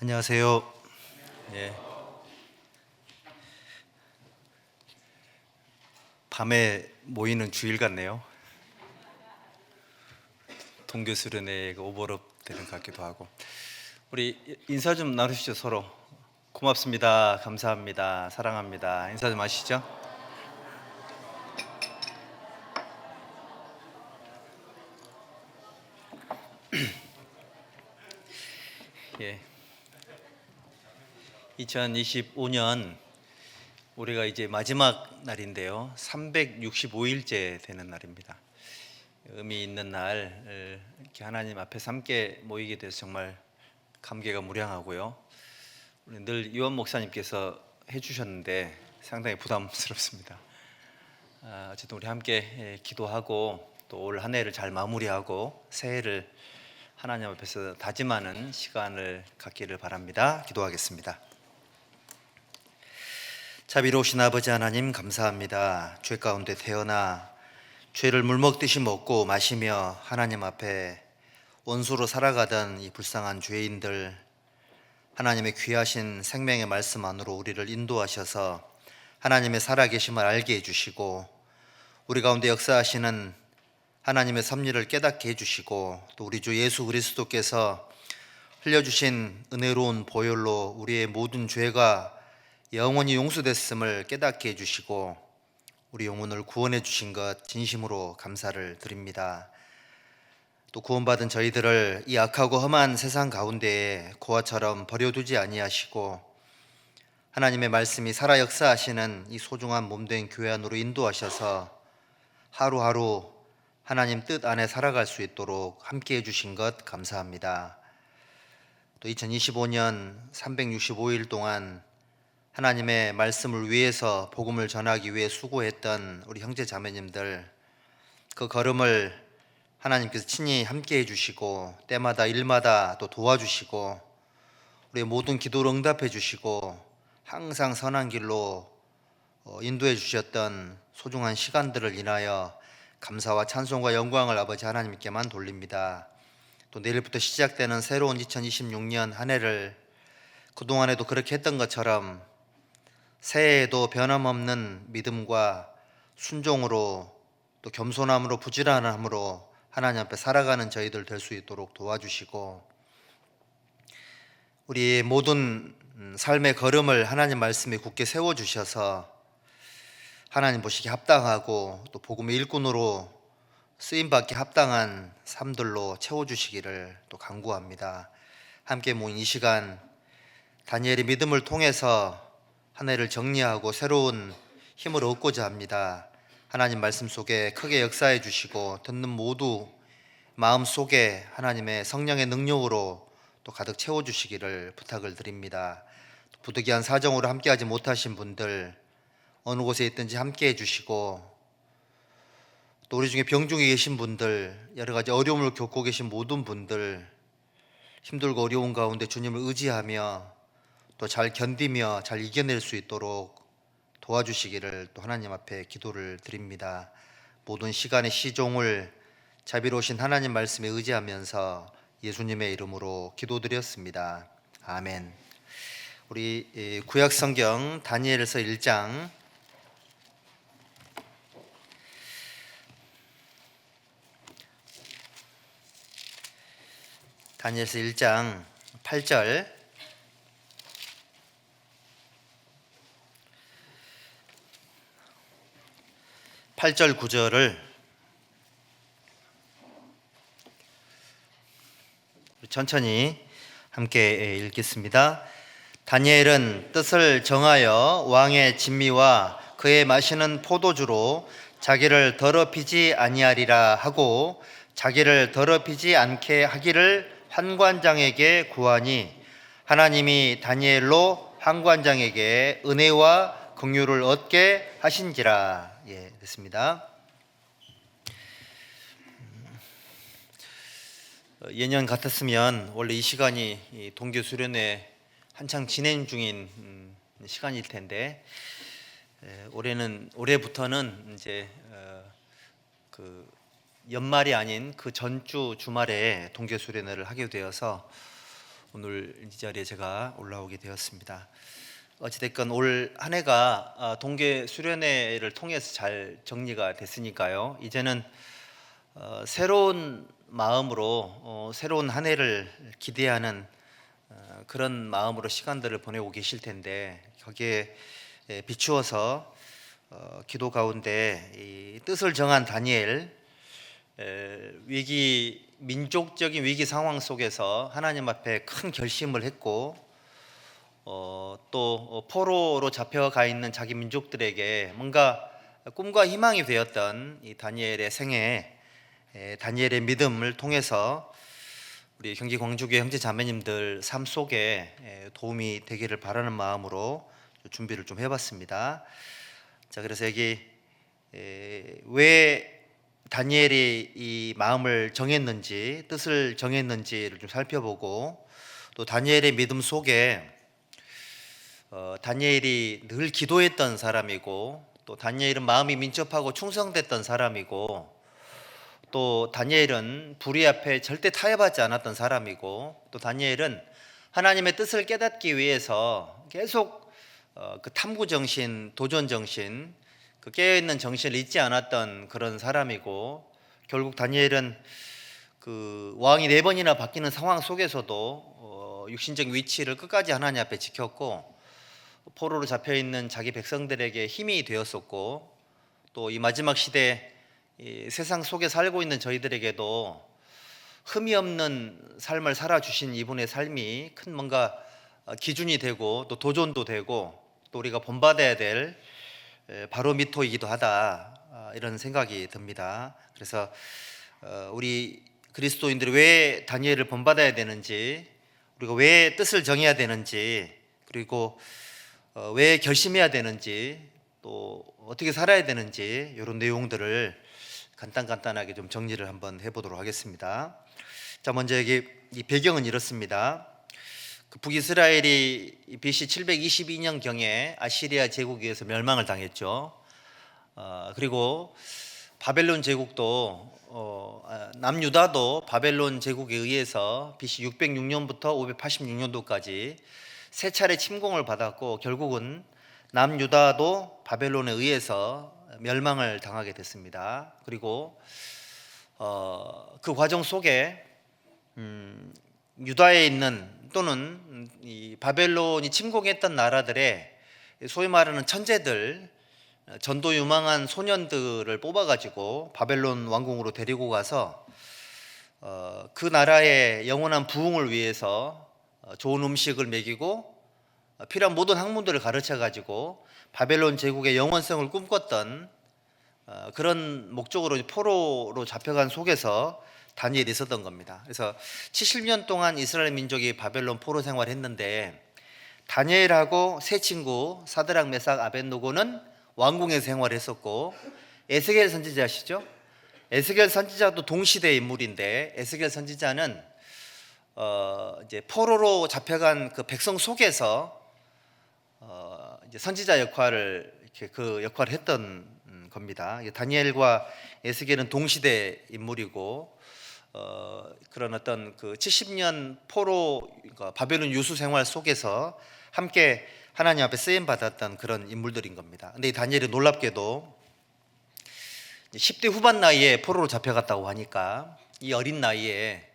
안녕하세요. 예, 밤에 모이는 주일 같네요. 동교 수련회 오버랩 되는 것 같기도 하고. 우리 인사 좀 나누시죠, 서로. 고맙습니다. 감사합니다. 사랑합니다. 인사 좀 하시죠. 예, 2025년 우리가 이제 마지막 날인데요. 365일째 되는 날입니다. 의미 있는 날 이렇게 하나님 앞에서 함께 모이게 돼서 정말 감개가 무량하고요. 우리 늘 이원 목사님께서 해주셨는데 상당히 부담스럽습니다. 어쨌든 우리 함께 기도하고 또 올 한 해를 잘 마무리하고 새해를 하나님 앞에서 다짐하는 시간을 갖기를 바랍니다. 기도하겠습니다. 자비로우신 아버지 하나님 감사합니다. 죄 가운데 태어나 죄를 물먹듯이 먹고 마시며 하나님 앞에 원수로 살아가던 이 불쌍한 죄인들, 하나님의 귀하신 생명의 말씀 안으로 우리를 인도하셔서 하나님의 살아계심을 알게 해주시고 우리 가운데 역사하시는 하나님의 섭리를 깨닫게 해주시고 또 우리 주 예수 그리스도께서 흘려주신 은혜로운 보혈로 우리의 모든 죄가 영원히 용서됐음을 깨닫게 해주시고 우리 영혼을 구원해 주신 것 진심으로 감사를 드립니다. 또 구원받은 저희들을 이 악하고 험한 세상 가운데에 고아처럼 버려두지 아니하시고 하나님의 말씀이 살아 역사하시는 이 소중한 몸된 교회 안으로 인도하셔서 하루하루 하나님 뜻 안에 살아갈 수 있도록 함께 해주신 것 감사합니다. 또 2025년 365일 동안 하나님의 말씀을 위해서 복음을 전하기 위해 수고했던 우리 형제 자매님들, 그 걸음을 하나님께서 친히 함께 해주시고 때마다 일마다 또 도와주시고 우리의 모든 기도를 응답해 주시고 항상 선한 길로 인도해 주셨던 소중한 시간들을 인하여 감사와 찬송과 영광을 아버지 하나님께만 돌립니다. 또 내일부터 시작되는 새로운 2026년 한 해를 그동안에도 그렇게 했던 것처럼 새해에도 변함없는 믿음과 순종으로 또 겸손함으로 부지런함으로 하나님 앞에 살아가는 저희들 될 수 있도록 도와주시고 우리의 모든 삶의 걸음을 하나님 말씀에 굳게 세워주셔서 하나님 보시기에 합당하고 또 복음의 일꾼으로 쓰임받기 합당한 삶들로 채워주시기를 또 간구합니다. 함께 모인 이 시간 다니엘의 믿음을 통해서 한 해를 정리하고 새로운 힘을 얻고자 합니다. 하나님 말씀 속에 크게 역사해 주시고 듣는 모두 마음 속에 하나님의 성령의 능력으로 또 가득 채워주시기를 부탁을 드립니다. 부득이한 사정으로 함께하지 못하신 분들 어느 곳에 있든지 함께해 주시고 또 우리 중에 병중에 계신 분들, 여러 가지 어려움을 겪고 계신 모든 분들 힘들고 어려운 가운데 주님을 의지하며 또 잘 견디며 잘 이겨낼 수 있도록 도와주시기를 또 하나님 앞에 기도를 드립니다. 모든 시간의 시종을 자비로우신 하나님 말씀에 의지하면서 예수님의 이름으로 기도드렸습니다. 아멘. 우리 구약 성경 다니엘서 1장 다니엘서 1장 8절 8절 9절을 천천히 함께 읽겠습니다. 다니엘은 뜻을 정하여 왕의 진미와 그의 마시는 포도주로 자기를 더럽히지 아니하리라 하고 자기를 더럽히지 않게 하기를 환관장에게 구하니 하나님이 다니엘로 환관장에게 은혜와 긍휼을 얻게 하신지라. 됐습니다. 예년 같았으면 원래 이 시간이 동교 수련회 한창 진행 중인 시간일 텐데 올해부터는 이제 그 연말이 아닌 그 전주 주말에 동교 수련회를 하게 되어서 오늘 이 자리에 제가 올라오게 되었습니다. 어찌됐건 올 한 해가 동계 수련회를 통해서 잘 정리가 됐으니까요. 이제는 새로운 마음으로 새로운 한 해를 기대하는 그런 마음으로 시간들을 보내고 계실 텐데, 거기에 비추어서 기도 가운데 이 뜻을 정한 다니엘, 민족적인 위기 상황 속에서 하나님 앞에 큰 결심을 했고, 또 포로로 잡혀가 있는 자기 민족들에게 뭔가 꿈과 희망이 되었던 이 다니엘의 생애, 다니엘의 믿음을 통해서 우리 경기 광주교회 형제 자매님들 삶 속에 도움이 되기를 바라는 마음으로 준비를 좀 해봤습니다. 자, 그래서 여기 왜 다니엘이 이 마음을 정했는지, 뜻을 정했는지를 좀 살펴보고, 또 다니엘의 믿음 속에 다니엘이 늘 기도했던 사람이고, 또 다니엘은 마음이 민첩하고 충성됐던 사람이고, 또 다니엘은 불의 앞에 절대 타협하지 않았던 사람이고, 또 다니엘은 하나님의 뜻을 깨닫기 위해서 계속 그 탐구 정신, 도전 정신, 그 깨어있는 정신을 잊지 않았던 그런 사람이고, 결국 다니엘은 그 왕이 4번이나 바뀌는 상황 속에서도 육신적 위치를 끝까지 하나님 앞에 지켰고, 포로로 잡혀있는 자기 백성들에게 힘이 되었었고, 또 이 마지막 시대 이 세상 속에 살고 있는 저희들에게도 흠이 없는 삶을 살아주신 이분의 삶이 큰 뭔가 기준이 되고, 또 도전도 되고, 또 우리가 본받아야 될 바로미터이기도 하다, 이런 생각이 듭니다. 그래서 우리 그리스도인들이 왜 다니엘을 본받아야 되는지, 우리가 왜 뜻을 정해야 되는지, 그리고 왜 결심해야 되는지, 또 어떻게 살아야 되는지, 이런 내용들을 간단하게 좀 정리를 한번 해보도록 하겠습니다. 자, 먼저 여기 이 배경은 이렇습니다. 그 북이스라엘이 BC 722년 경에 아시리아 제국에 의해서 멸망을 당했죠. 그리고 바벨론 제국도 남유다도 바벨론 제국에 의해서 BC 606년부터 586년도까지 세 차례 침공을 받았고, 결국은 남유다도 바벨론에 의해서 멸망을 당하게 됐습니다. 그리고 그 과정 속에 유다에 있는, 또는 이 바벨론이 침공했던 나라들의 소위 말하는 천재들, 전도 유망한 소년들을 뽑아가지고 바벨론 왕궁으로 데리고 가서 그 나라의 영원한 부흥을 위해서 좋은 음식을 먹이고 필요한 모든 학문들을 가르쳐가지고 바벨론 제국의 영원성을 꿈꿨던 그런 목적으로 포로로 잡혀간 속에서 다니엘이 있었던 겁니다. 그래서 70년 동안 이스라엘 민족이 바벨론 포로 생활을 했는데, 다니엘하고 세 친구 사드락, 메삭, 아벳노고는 왕궁에서 생활을 했었고, 에스겔 선지자 아시죠? 에스겔 선지자도 동시대 인물인데, 에스겔 선지자는 이제 포로로 잡혀간 그 백성 속에서 이제 선지자 역할을, 이렇게 그 역할을 했던 겁니다. 다니엘과 에스겔은 동시대 인물이고, 그런 어떤 그 70년 포로, 그러니까 바벨론 유수 생활 속에서 함께 하나님 앞에 쓰임 받았던 그런 인물들인 겁니다. 근데 이 다니엘이 놀랍게도 10대 후반 나이에 포로로 잡혀갔다고 하니까, 이 어린 나이에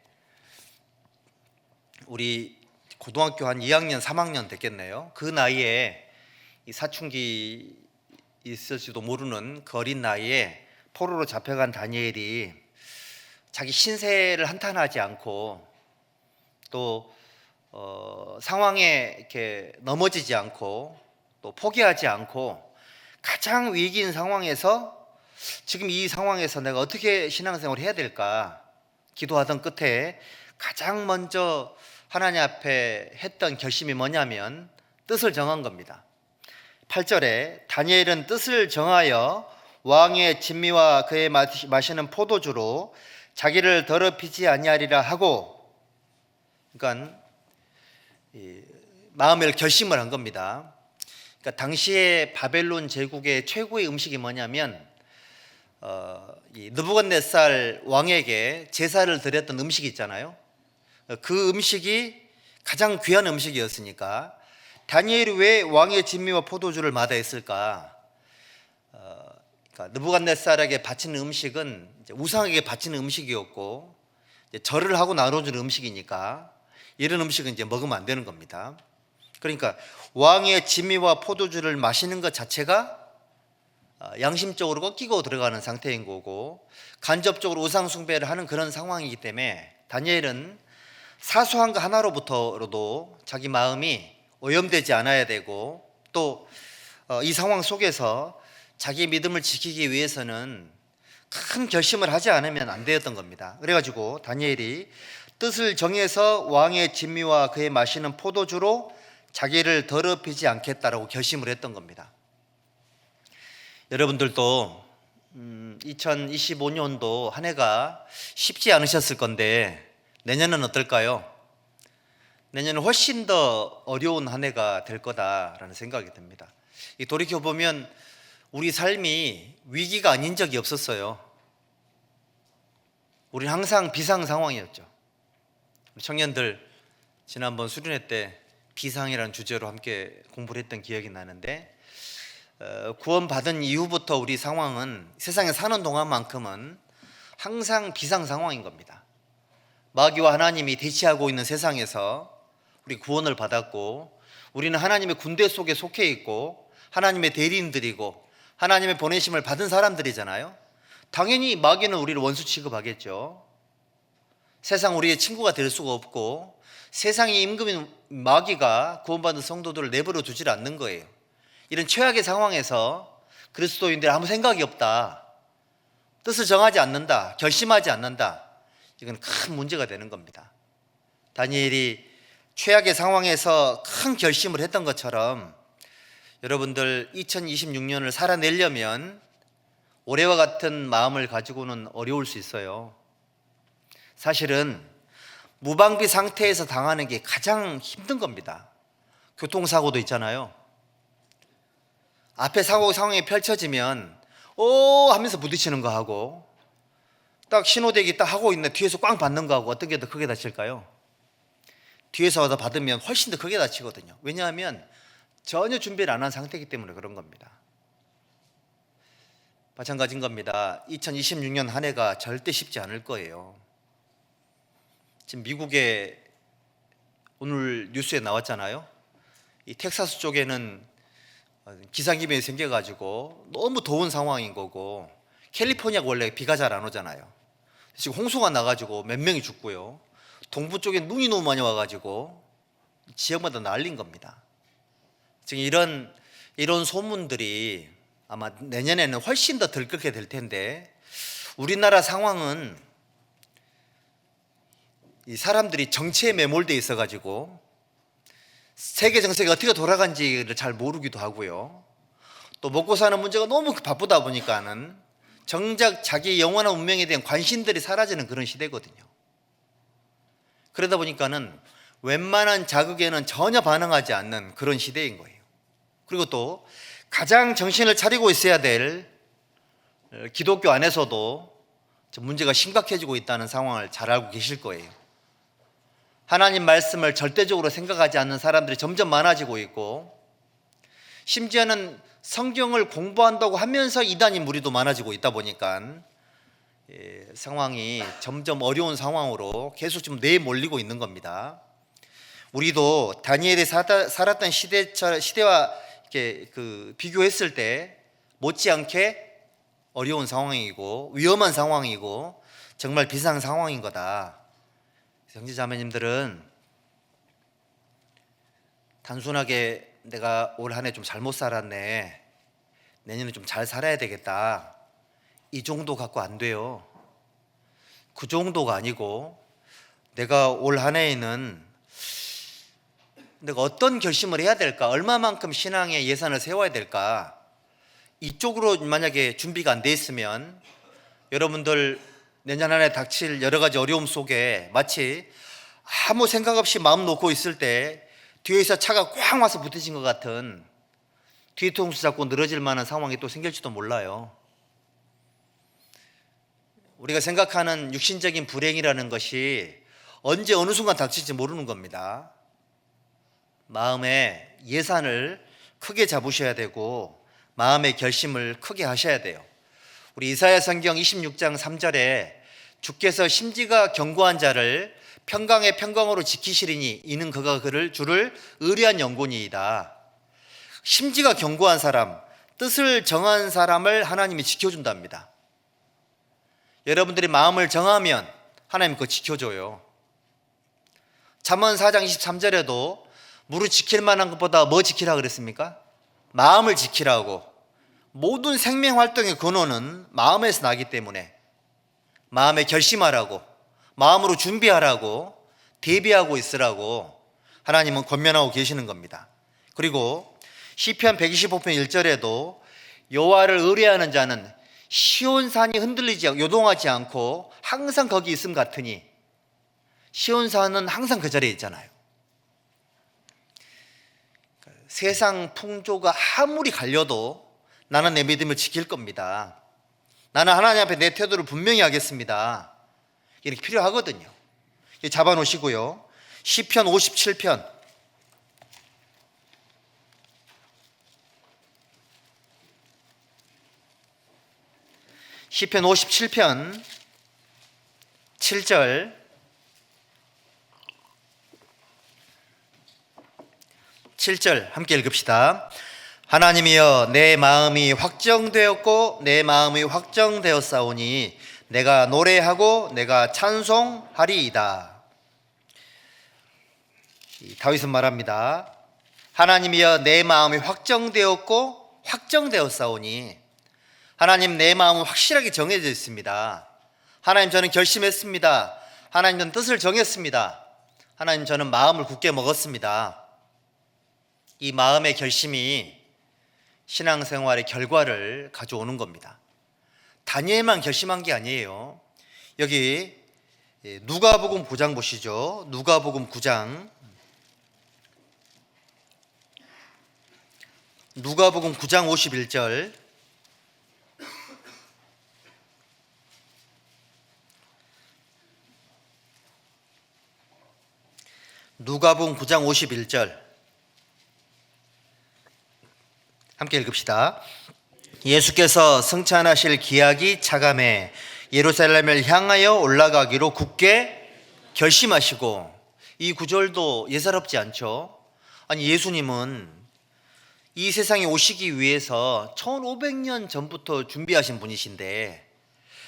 우리 고등학교 한 2학년 3학년 됐겠네요. 그 나이에 이 사춘기 있을지도 모르는 그 어린 나이에 포로로 잡혀간 다니엘이 자기 신세를 한탄하지 않고, 또 상황에 이렇게 넘어지지 않고, 또 포기하지 않고, 가장 위기인 상황에서 지금 이 상황에서 내가 어떻게 신앙생활을 해야 될까 기도하던 끝에 가장 먼저 하나님 앞에 했던 결심이 뭐냐면 뜻을 정한 겁니다. 8절에 다니엘은 뜻을 정하여 왕의 진미와 그의 마시는 포도주로 자기를 더럽히지 아니하리라 하고, 그러니까 마음의 결심을 한 겁니다. 그러니까 당시에 바벨론 제국의 최고의 음식이 뭐냐면 이 느부갓네살 왕에게 제사를 드렸던 음식이 있잖아요. 그 음식이 가장 귀한 음식이었으니까 다니엘이 왜 왕의 진미와 포도주를 마다했을까? 그러니까 느부갓네살에게 바치는 음식은 우상에게 바치는 음식이었고, 절을 하고 나눠주는 음식이니까 이런 음식은 이제 먹으면 안 되는 겁니다. 그러니까 왕의 진미와 포도주를 마시는 것 자체가 양심적으로 꺾이고 들어가는 상태인 거고, 간접적으로 우상 숭배를 하는 그런 상황이기 때문에 다니엘은 사소한 거 하나로부터로도 자기 마음이 오염되지 않아야 되고, 또 이 상황 속에서 자기 믿음을 지키기 위해서는 큰 결심을 하지 않으면 안 되었던 겁니다. 그래가지고 다니엘이 뜻을 정해서 왕의 진미와 그의 마시는 포도주로 자기를 더럽히지 않겠다라고 결심을 했던 겁니다. 여러분들도 2025년도 한 해가 쉽지 않으셨을 건데 내년은 어떨까요? 내년은 훨씬 더 어려운 한 해가 될 거다라는 생각이 듭니다. 돌이켜보면 우리 삶이 위기가 아닌 적이 없었어요. 우리는 항상 비상 상황이었죠. 우리 청년들 지난번 수련회 때 비상이라는 주제로 함께 공부를 했던 기억이 나는데, 구원받은 이후부터 우리 상황은 세상에 사는 동안만큼은 항상 비상 상황인 겁니다. 마귀와 하나님이 대치하고 있는 세상에서 우리 구원을 받았고, 우리는 하나님의 군대 속에 속해 있고 하나님의 대리인들이고 하나님의 보내심을 받은 사람들이잖아요. 당연히 마귀는 우리를 원수 취급하겠죠. 세상 우리의 친구가 될 수가 없고, 세상의 임금인 마귀가 구원받은 성도들을 내버려 두질 않는 거예요. 이런 최악의 상황에서 그리스도인들 아무 생각이 없다, 뜻을 정하지 않는다, 결심하지 않는다, 이건 큰 문제가 되는 겁니다. 다니엘이 최악의 상황에서 큰 결심을 했던 것처럼 여러분들 2026년을 살아내려면 올해와 같은 마음을 가지고는 어려울 수 있어요. 사실은 무방비 상태에서 당하는 게 가장 힘든 겁니다. 교통사고도 있잖아요. 앞에 사고 상황이 펼쳐지면 오 하면서 부딪히는 거 하고, 딱 신호대기 딱 하고 있는데 뒤에서 꽝 받는 거 하고 어떤 게 더 크게 다칠까요? 뒤에서 와서 받으면 훨씬 더 크게 다치거든요. 왜냐하면 전혀 준비를 안 한 상태이기 때문에 그런 겁니다. 마찬가지인 겁니다. 2026년 한 해가 절대 쉽지 않을 거예요. 지금 미국에 오늘 뉴스에 나왔잖아요. 이 텍사스 쪽에는 기상기변이 생겨가지고 너무 더운 상황인 거고, 캘리포니아가 원래 비가 잘 안 오잖아요. 지금 홍수가 나가지고 몇 명이 죽고요. 동부 쪽에 눈이 너무 많이 와가지고 지역마다 난린 겁니다. 지금 이런 소문들이 아마 내년에는 훨씬 더 들끓게 될 텐데, 우리나라 상황은 이 사람들이 정치에 매몰되어 있어가지고 세계 정세가 어떻게 돌아간지를 잘 모르기도 하고요. 또 먹고 사는 문제가 너무 바쁘다 보니까는 정작 자기 영원한 운명에 대한 관심들이 사라지는 그런 시대거든요. 그러다 보니까는 웬만한 자극에는 전혀 반응하지 않는 그런 시대인 거예요. 그리고 또 가장 정신을 차리고 있어야 될 기독교 안에서도 문제가 심각해지고 있다는 상황을 잘 알고 계실 거예요. 하나님 말씀을 절대적으로 생각하지 않는 사람들이 점점 많아지고 있고, 심지어는 성경을 공부한다고 하면서 이단인 무리도 많아지고 있다 보니까 상황이 점점 어려운 상황으로 계속 좀 내몰리고 있는 겁니다. 우리도 다니엘이 살았던 시대와 이렇게 비교했을 때 못지않게 어려운 상황이고 위험한 상황이고 정말 비상 상황인 거다. 형제자매님들은 단순하게 내가 올 한 해 좀 잘못 살았네, 내년에 좀 잘 살아야 되겠다, 이 정도 갖고 안 돼요. 그 정도가 아니고 내가 올 한 해에는 내가 어떤 결심을 해야 될까, 얼마만큼 신앙의 예산을 세워야 될까, 이쪽으로 만약에 준비가 안 돼 있으면 여러분들 내년 한 해 닥칠 여러 가지 어려움 속에 마치 아무 생각 없이 마음 놓고 있을 때 뒤에서 차가 꽉 와서 부딪힌 것 같은, 뒤통수 잡고 늘어질 만한 상황이 또 생길지도 몰라요. 우리가 생각하는 육신적인 불행이라는 것이 언제 어느 순간 닥칠지 모르는 겁니다. 마음의 예산을 크게 잡으셔야 되고 마음의 결심을 크게 하셔야 돼요. 우리 이사야 성경 26장 3절에 주께서 심지가 견고한 자를 평강의 평강으로 지키시리니 이는 그가 그를 주를 의리한 영혼이이다. 심지가 견고한 사람, 뜻을 정한 사람을 하나님이 지켜준답니다. 여러분들이 마음을 정하면 하나님 그거 지켜줘요. 잠언 4장 23절에도 무릇 지킬 만한 것보다 뭐 지키라 그랬습니까? 마음을 지키라고. 모든 생명 활동의 근원은 마음에서 나기 때문에 마음에 결심하라고, 마음으로 준비하라고, 대비하고 있으라고 하나님은 권면하고 계시는 겁니다. 그리고 시편 125편 1절에도 여호와를 의뢰하는 자는 시온산이 흔들리지 않고 요동하지 않고 항상 거기 있음 같으니, 시온산은 항상 그 자리에 있잖아요. 세상 풍조가 아무리 갈려도 나는 내 믿음을 지킬 겁니다. 나는 하나님 앞에 내 태도를 분명히 하겠습니다. 이렇게 필요하거든요. 잡아놓으시고요. 시편 57편 시편 57편 7절 7절 함께 읽읍시다. 하나님이여 내 마음이 확정되었고 내 마음이 확정되었사오니 내가 노래하고 내가 찬송하리이다. 다윗은 말합니다. 하나님이여 내 마음이 확정되었고 확정되었사오니, 하나님 내 마음은 확실하게 정해져 있습니다. 하나님 저는 결심했습니다. 하나님 저는 뜻을 정했습니다. 하나님 저는 마음을 굳게 먹었습니다. 이 마음의 결심이 신앙생활의 결과를 가져오는 겁니다. 다니엘만 결심한 게 아니에요. 여기 누가복음 9장 보시죠. 누가복음 9장 누가복음 9장 51절 누가복음 9장 51절 함께 읽읍시다. 예수께서 승천하실 기약이 차감해 예루살렘을 향하여 올라가기로 굳게 결심하시고, 이 구절도 예사롭지 않죠. 아니 예수님은 이 세상에 오시기 위해서 1500년 전부터 준비하신 분이신데,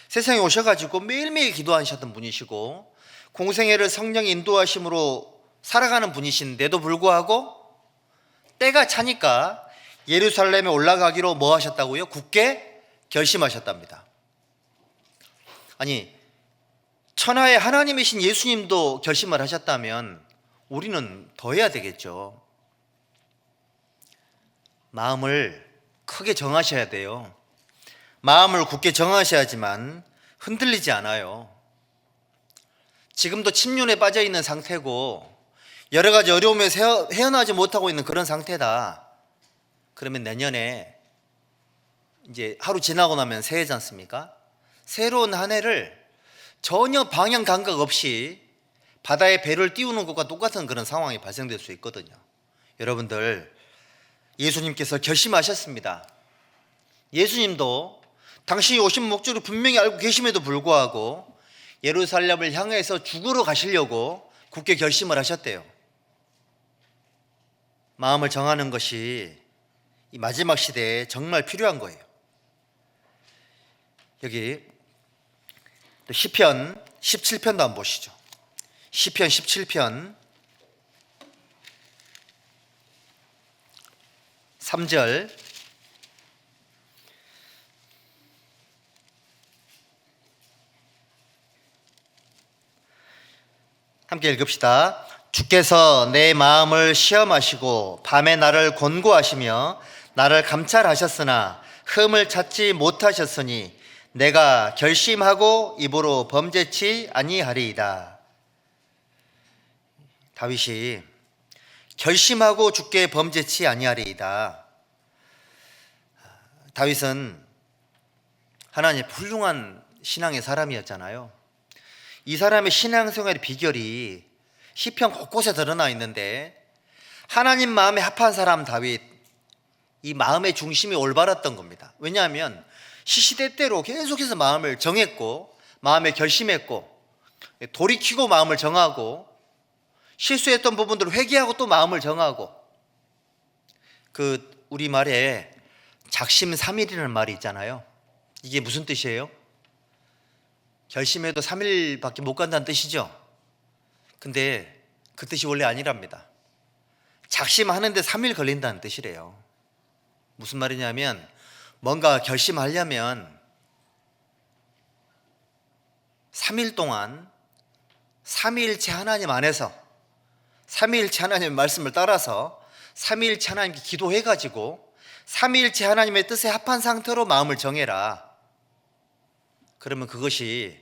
세상에 오셔가지고 매일매일 기도하셨던 분이시고 공생애를 성령의 인도하심으로 살아가는 분이신데도 불구하고 때가 차니까 예루살렘에 올라가기로 뭐 하셨다고요? 굳게 결심하셨답니다. 아니 천하의 하나님이신 예수님도 결심을 하셨다면 우리는 더 해야 되겠죠. 마음을 크게 정하셔야 돼요. 마음을 굳게 정하셔야지만 흔들리지 않아요. 지금도 침륜에 빠져 있는 상태고 여러 가지 어려움에서 헤어나지 못하고 있는 그런 상태다. 그러면 내년에 이제 하루 지나고 나면 새해지 않습니까? 새로운 한 해를 전혀 방향 감각 없이 바다에 배를 띄우는 것과 똑같은 그런 상황이 발생될 수 있거든요. 여러분들 예수님께서 결심하셨습니다. 예수님도 당신이 오신 목적을 분명히 알고 계심에도 불구하고 예루살렘을 향해서 죽으러 가시려고 굳게 결심을 하셨대요. 마음을 정하는 것이 이 마지막 시대에 정말 필요한 거예요. 여기 시편 17편도 한번 보시죠. 시편 17편 3절 함께 읽읍시다. 주께서 내 마음을 시험하시고 밤에 나를 권고하시며 나를 감찰하셨으나 흠을 찾지 못하셨으니 내가 결심하고 입으로 범죄치 아니하리이다. 다윗이 결심하고 주께 범죄치 아니하리이다. 다윗은 하나님의 훌륭한 신앙의 사람이었잖아요. 이 사람의 신앙생활의 비결이 시편 곳곳에 드러나 있는데 하나님 마음에 합한 사람 다윗, 이 마음의 중심이 올바랐던 겁니다. 왜냐하면 시시때때로 계속해서 마음을 정했고 마음에 결심했고 돌이키고 마음을 정하고 실수했던 부분들을 회개하고 또 마음을 정하고, 그 우리말에 작심삼일이라는 말이 있잖아요. 이게 무슨 뜻이에요? 결심해도 3일밖에 못 간다는 뜻이죠. 근데 그 뜻이 원래 아니랍니다. 작심하는데 3일 걸린다는 뜻이래요. 무슨 말이냐면 뭔가 결심하려면 3일 동안 삼위일체 하나님 안에서 삼위일체 하나님의 말씀을 따라서 삼위일체 하나님께 기도해가지고 삼위일체 하나님의 뜻에 합한 상태로 마음을 정해라. 그러면 그것이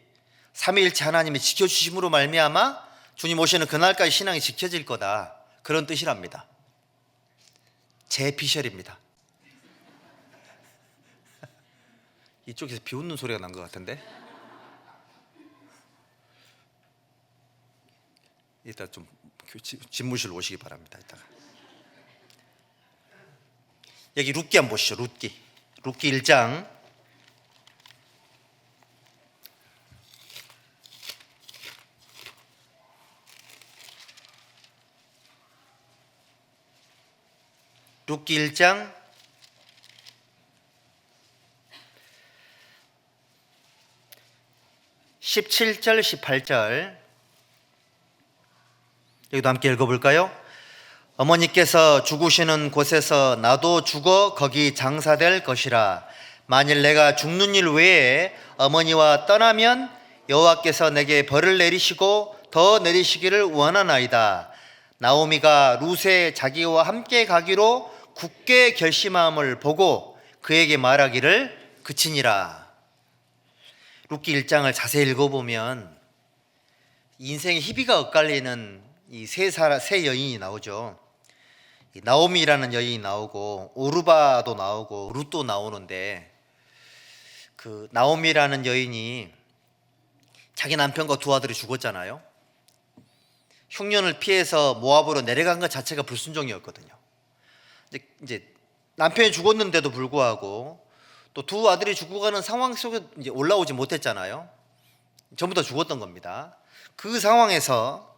삼위일체 하나님이 지켜주심으로 말미암아 주님 오시는 그날까지 신앙이 지켜질 거다, 그런 뜻이랍니다. 제 피셜입니다. 이쪽에서 비웃는 소리가 난 것 같은데. 이따 좀 집무실 오시기 바랍니다. 이따가 여기 룻기 한번 보시죠. 룻기 1장 룻기 1장 17절 18절 여기도 함께 읽어볼까요? 어머니께서 죽으시는 곳에서 나도 죽어 거기 장사될 것이라. 만일 내가 죽는 일 외에 어머니와 떠나면 여호와께서 내게 벌을 내리시고 더 내리시기를 원하나이다. 나오미가 룻에 자기와 함께 가기로 굳게 결심함을 보고 그에게 말하기를 그치니라. 룻기 1장을 자세히 읽어보면 인생의 희비가 엇갈리는 이 세 여인이 나오죠. 나오미라는 여인이 나오고 오르바도 나오고 룻도 나오는데, 그 나오미라는 여인이 자기 남편과 두 아들이 죽었잖아요. 흉년을 피해서 모압으로 내려간 것 자체가 불순종이었거든요. 이제 남편이 죽었는데도 불구하고 또 두 아들이 죽어가는 상황 속에 이제 올라오지 못했잖아요. 전부 다 죽었던 겁니다. 그 상황에서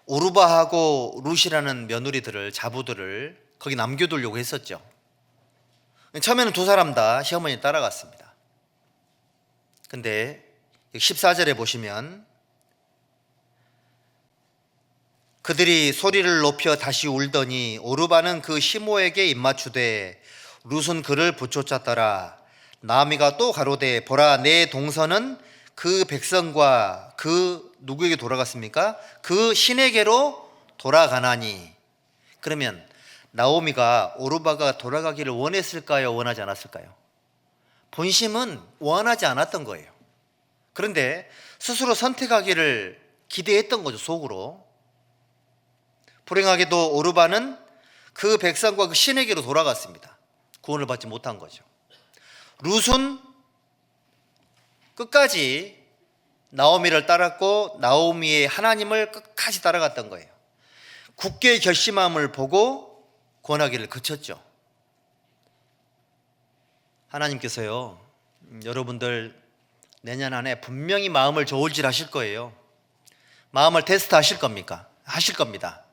오르바하고 룻이라는 며느리들을, 자부들을 거기 남겨두려고 했었죠. 처음에는 두 사람 다 시어머니 따라갔습니다. 근데 14절에 보시면 그들이 소리를 높여 다시 울더니 오르바는 그 시모에게 입맞추되 룻은 그를 부쫓았더라. 나오미가 또 가로되 보라, 내 동서는 그 백성과 그 누구에게 돌아갔습니까? 그 신에게로 돌아가나니. 그러면 나오미가 오르바가 돌아가기를 원했을까요? 원하지 않았을까요? 본심은 원하지 않았던 거예요. 그런데 스스로 선택하기를 기대했던 거죠, 속으로. 불행하게도 오르바는 그 백성과 그 신에게로 돌아갔습니다. 구원을 받지 못한 거죠. 룻은 끝까지 나오미를 따랐고 나오미의 하나님을 끝까지 따라갔던 거예요. 굳게 결심함을 보고 권하기를 그쳤죠. 하나님께서요, 여러분들 내년 안에 분명히 마음을 저울질 하실 거예요. 마음을 테스트 하실 겁니까? 하실 겁니다.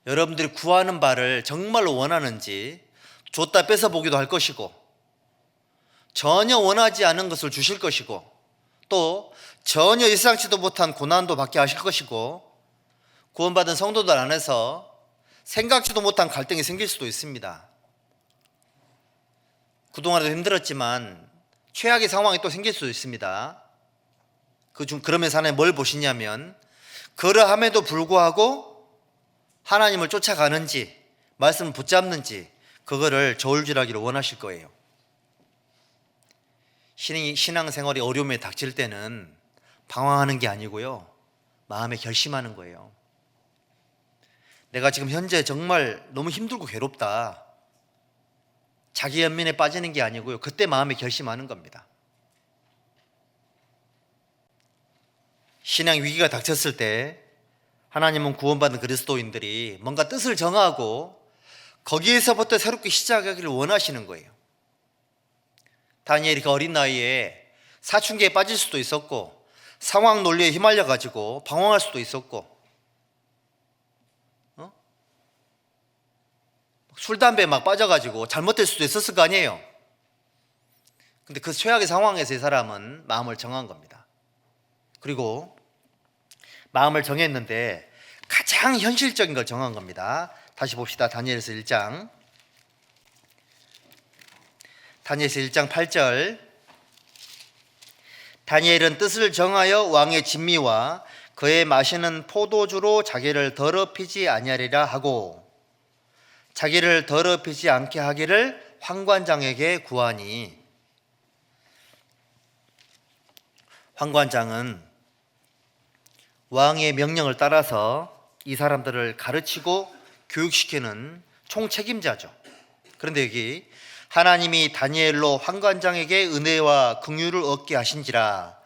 여러분들이 구하는 바를 정말로 원하는지 줬다 뺏어 보기도 할 것이고, 전혀 원하지 않은 것을 주실 것이고, 또 전혀 예상치도 못한 고난도 받게 하실 것이고, 구원받은 성도들 안에서 생각지도 못한 갈등이 생길 수도 있습니다. 그동안에도 힘들었지만 최악의 상황이 또 생길 수도 있습니다. 그러면서 하나님 뭘 보시냐면, 그러함에도 불구하고 하나님을 쫓아가는지 말씀을 붙잡는지 그거를 저울질하기를 원하실 거예요. 신앙생활이 어려움에 닥칠 때는 방황하는 게 아니고요, 마음에 결심하는 거예요. 내가 지금 현재 정말 너무 힘들고 괴롭다, 자기 연민에 빠지는 게 아니고요, 그때 마음에 결심하는 겁니다. 신앙 위기가 닥쳤을 때 하나님은 구원받은 그리스도인들이 뭔가 뜻을 정하고 거기에서부터 새롭게 시작하기를 원하시는 거예요. 다니엘이 그 어린 나이에 사춘기에 빠질 수도 있었고, 상황 논리에 휘말려 가지고 방황할 수도 있었고, 술 담배에 막 빠져가지고 잘못될 수도 있었을 거 아니에요. 근데 그 최악의 상황에서 이 사람은 마음을 정한 겁니다. 그리고 마음을 정했는데 가장 현실적인 걸 정한 겁니다. 다시 봅시다. 다니엘서 1장. 다니엘서 1장 8절. 다니엘은 뜻을 정하여 왕의 진미와 그의 마시는 포도주로 자기를 더럽히지 아니하리라 하고, 자기를 더럽히지 않게 하기를 환관장에게 구하니. 환관장은 왕의 명령을 따라서 이 사람들을 가르치고 교육시키는 총책임자죠. 그런데 여기 하나님이 다니엘로 환관장에게 은혜와 긍휼을 얻게 하신지라.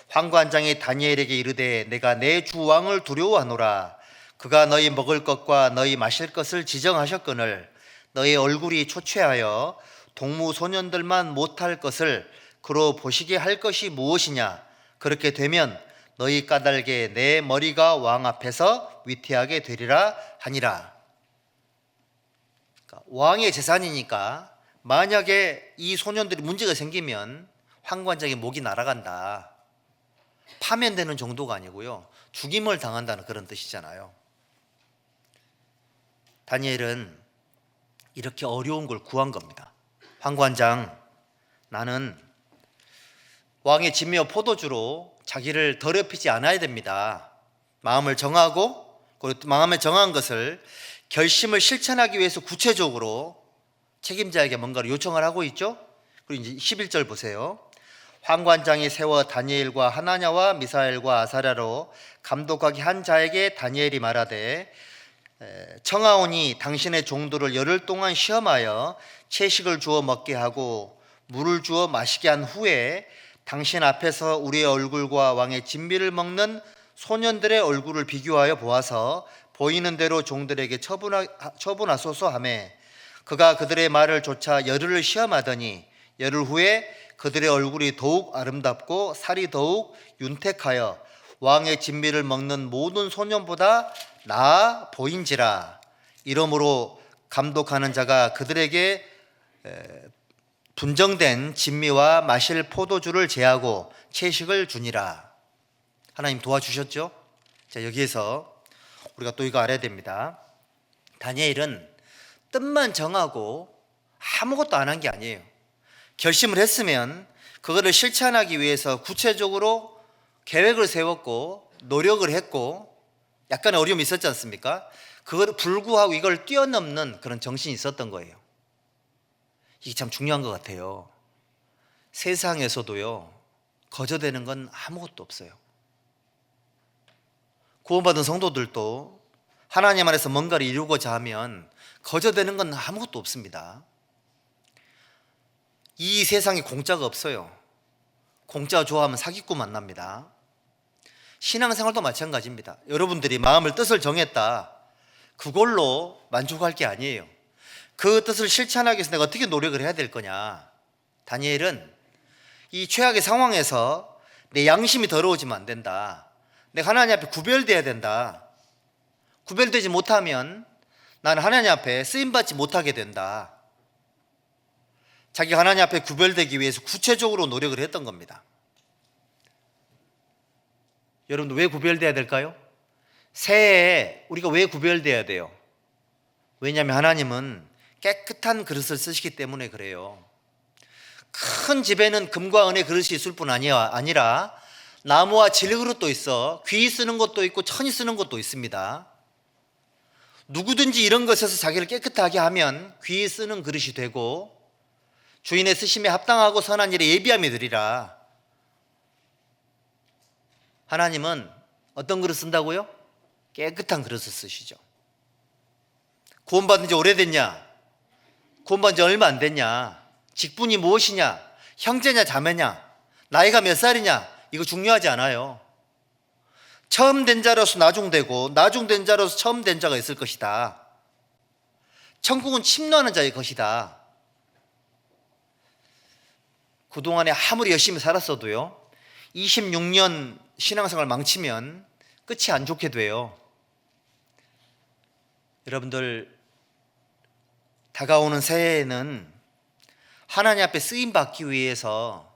환관장이 다니엘에게 이르되 내가 내 주 왕을 두려워하노라. 그가 너희 먹을 것과 너희 마실 것을 지정하셨거늘 너희 얼굴이 초췌하여 동무소년들만 못할 것을 그로 보시게 할 것이 무엇이냐. 그렇게 되면 너희 까닭에 내 머리가 왕 앞에서 위태하게 되리라 하니라. 그러니까 왕의 재산이니까 만약에 이 소년들이 문제가 생기면 환관장의 목이 날아간다, 파면되는 정도가 아니고요, 죽임을 당한다는 그런 뜻이잖아요. 다니엘은 이렇게 어려운 걸 구한 겁니다. 환관장, 나는 왕의 진미와 포도주로 자기를 더럽히지 않아야 됩니다. 마음을 정하고, 그리고 마음에 정한 것을 결심을 실천하기 위해서 구체적으로 책임자에게 뭔가를 요청을 하고 있죠. 그리고 이제 11절 보세요. 환관장이 세워 다니엘과 하나냐와 미사엘과 아사랴로 감독하기 한 자에게 다니엘이 말하되 청하오니 당신의 종들을 열흘 동안 시험하여 채식을 주어 먹게 하고 물을 주어 마시게 한 후에 당신 앞에서 우리의 얼굴과 왕의 진미를 먹는 소년들의 얼굴을 비교하여 보아서 보이는 대로 종들에게 처분하소서 하며, 그가 그들의 말을 조차 열흘을 시험하더니 열흘 후에 그들의 얼굴이 더욱 아름답고 살이 더욱 윤택하여 왕의 진미를 먹는 모든 소년보다 나아 보인지라. 이러므로 감독하는 자가 그들에게 분정된 진미와 마실 포도주를 제하고 채식을 주니라. 하나님 도와주셨죠? 자, 여기에서 우리가 또 이거 알아야 됩니다. 다니엘은 뜻만 정하고 아무것도 안 한 게 아니에요. 결심을 했으면 그거를 실천하기 위해서 구체적으로 계획을 세웠고 노력을 했고 약간의 어려움이 있었지 않습니까? 그걸 불구하고 이걸 뛰어넘는 그런 정신이 있었던 거예요. 이게 참 중요한 것 같아요. 세상에서도요, 거저되는 건 아무것도 없어요. 구원받은 성도들도 하나님 안에서 뭔가를 이루고자 하면 거저되는 건 아무것도 없습니다. 이 세상에 공짜가 없어요. 공짜 좋아하면 사기꾼 만납니다. 신앙생활도 마찬가지입니다. 여러분들이 마음을 뜻을 정했다, 그걸로 만족할 게 아니에요. 그 뜻을 실천하기 위해서 내가 어떻게 노력을 해야 될 거냐. 다니엘은 이 최악의 상황에서 내 양심이 더러워지면 안 된다, 내가 하나님 앞에 구별돼야 된다, 구별되지 못하면 나는 하나님 앞에 쓰임받지 못하게 된다. 자기가 하나님 앞에 구별되기 위해서 구체적으로 노력을 했던 겁니다. 여러분들 왜 구별돼야 될까요? 새해에 우리가 왜 구별돼야 돼요? 왜냐하면 하나님은 깨끗한 그릇을 쓰시기 때문에 그래요. 큰 집에는 금과 은의 그릇이 있을 뿐 아니라 나무와 질그릇도 있어, 귀 쓰는 것도 있고 천이 쓰는 것도 있습니다. 누구든지 이런 것에서 자기를 깨끗하게 하면 귀 쓰는 그릇이 되고 주인의 쓰심에 합당하고 선한 일에 예비함이 되리라. 하나님은 어떤 그릇 쓴다고요? 깨끗한 그릇을 쓰시죠. 구원받은 지 오래됐냐? 구원받은 지 얼마 안 됐냐? 직분이 무엇이냐? 형제냐 자매냐? 나이가 몇 살이냐? 이거 중요하지 않아요. 처음 된 자로서 나중되고 나중된 자로서 처음 된 자가 있을 것이다. 천국은 침노하는 자의 것이다. 그동안에 아무리 열심히 살았어도요, 26년 신앙생활 망치면 끝이 안 좋게 돼요. 여러분들, 다가오는 새해에는 하나님 앞에 쓰임받기 위해서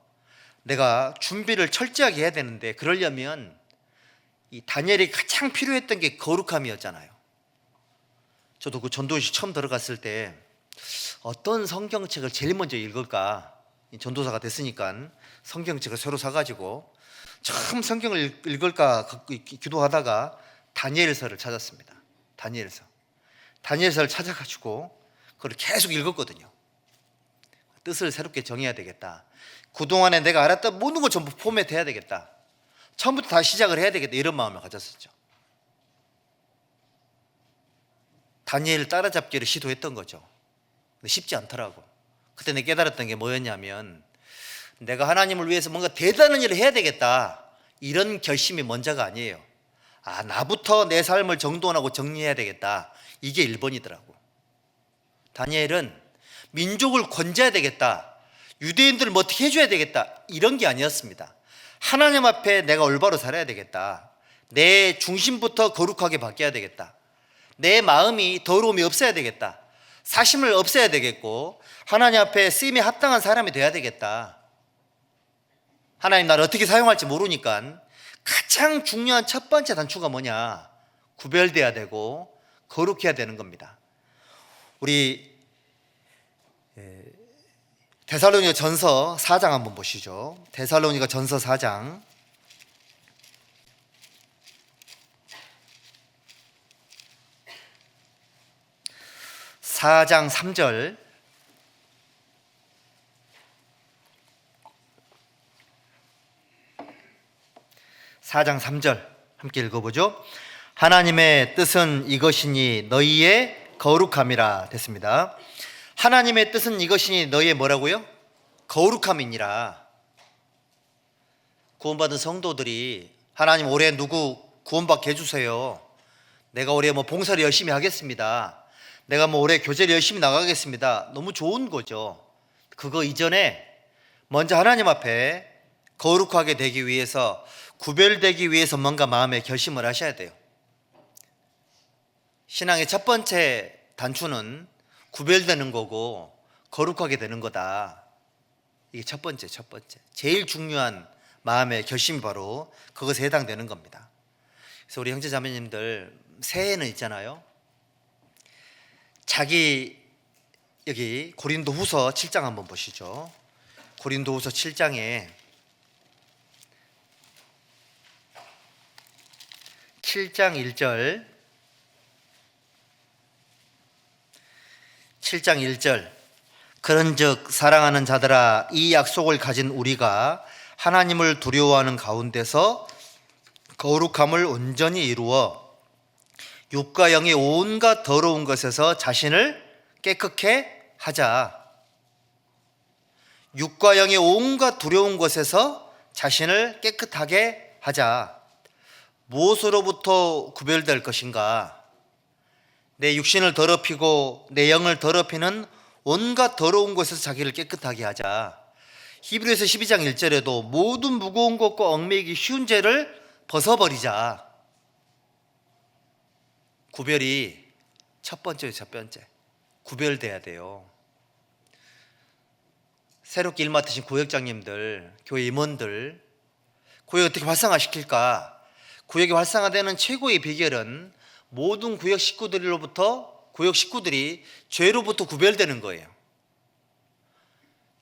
내가 준비를 철저하게 해야 되는데, 그러려면 이 다니엘이 가장 필요했던 게 거룩함이었잖아요. 저도 그 전도식 처음 들어갔을 때 어떤 성경책을 제일 먼저 읽을까, 전도사가 됐으니까 성경책을 새로 사가지고 처음 성경을 읽을까 기도하다가 다니엘서를 찾았습니다. 다니엘서를 찾아가지고 그걸 계속 읽었거든요. 뜻을 새롭게 정해야 되겠다. 그동안에 내가 알았던 모든 걸 전부 포맷해야 되겠다. 처음부터 다시 시작을 해야 되겠다. 이런 마음을 가졌었죠. 다니엘을 따라잡기를 시도했던 거죠. 근데 쉽지 않더라고. 그때 내가 깨달았던 게 뭐였냐면, 내가 하나님을 위해서 뭔가 대단한 일을 해야 되겠다, 이런 결심이 먼저가 아니에요. 나부터 내 삶을 정돈하고 정리해야 되겠다, 이게 1번이더라고. 다니엘은 민족을 건져야 되겠다, 유대인들을 뭐 어떻게 해줘야 되겠다, 이런 게 아니었습니다. 하나님 앞에 내가 올바로 살아야 되겠다, 내 중심부터 거룩하게 바뀌어야 되겠다, 내 마음이 더러움이 없어야 되겠다, 사심을 없애야 되겠고 하나님 앞에 쓰임에 합당한 사람이 돼야 되겠다. 하나님 나를 어떻게 사용할지 모르니까 가장 중요한 첫 번째 단추가 뭐냐? 구별돼야 되고 거룩해야 되는 겁니다. 우리 데살로니가 전서 4장 한번 보시죠. 데살로니가 전서 4장 3절. 4장 3절 함께 읽어보죠. 하나님의 뜻은 이것이니 너희의 거룩함이라. 됐습니다. 하나님의 뜻은 이것이니 너희의 뭐라고요? 거룩함이니라. 구원받은 성도들이 하나님 올해 누구 구원받게 해주세요, 내가 올해 뭐 봉사를 열심히 하겠습니다, 내가 뭐 올해 교제를 열심히 나가겠습니다, 너무 좋은 거죠. 그거 이전에 먼저 하나님 앞에 거룩하게 되기 위해서, 구별되기 위해서 뭔가 마음에 결심을 하셔야 돼요. 신앙의 첫 번째 단추는 구별되는 거고 거룩하게 되는 거다. 이게 첫 번째 제일 중요한 마음의 결심이 바로 그것에 해당되는 겁니다. 그래서 우리 형제 자매님들, 새해는 있잖아요, 자기 여기 고린도후서 7장 한번 보시죠. 고린도후서 7장에 7장 1절. 그런즉 사랑하는 자들아, 이 약속을 가진 우리가 하나님을 두려워하는 가운데서 거룩함을 온전히 이루어 육과 영의 온갖 더러운 것에서 자신을 깨끗게 하자. 육과 영의 온갖 두려운 것에서 자신을 깨끗하게 하자. 무엇으로부터 구별될 것인가? 내 육신을 더럽히고 내 영을 더럽히는 온갖 더러운 것에서 자기를 깨끗하게 하자. 히브리서 12장 1절에도 모든 무거운 것과 얽매이기 쉬운 죄를 벗어버리자. 구별이 첫 번째. 구별돼야 돼요. 새롭게 일 맡으신 구역장님들, 교회 임원들, 구역 어떻게 활성화시킬까? 구역이 활성화되는 최고의 비결은 모든 구역 식구들이 죄로부터 구별되는 거예요.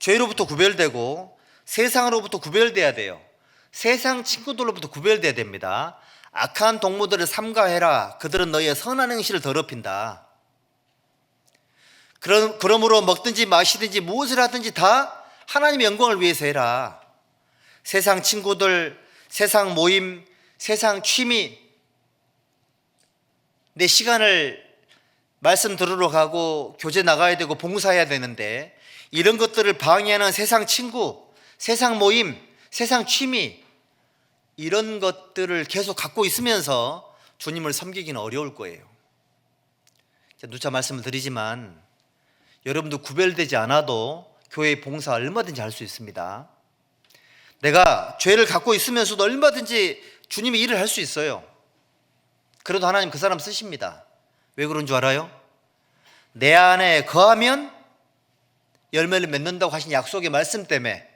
죄로부터 구별되고 세상으로부터 구별돼야 돼요. 세상 친구들로부터 구별돼야 됩니다. 악한 동무들을 삼가해라. 그들은 너희의 선한 행실을 더럽힌다. 그러므로 먹든지 마시든지 무엇을 하든지 다 하나님의 영광을 위해서 해라. 세상 친구들, 세상 모임, 세상 취미, 내 시간을 말씀 들으러 가고 교제 나가야 되고 봉사해야 되는데 이런 것들을 방해하는 세상 친구, 세상 모임, 세상 취미, 이런 것들을 계속 갖고 있으면서 주님을 섬기기는 어려울 거예요. 누차 말씀을 드리지만 여러분도 구별되지 않아도 교회 봉사 얼마든지 할 수 있습니다. 내가 죄를 갖고 있으면서도 얼마든지 주님의 일을 할 수 있어요. 그래도 하나님 그 사람 쓰십니다. 왜 그런 줄 알아요? 내 안에 거하면 열매를 맺는다고 하신 약속의 말씀 때문에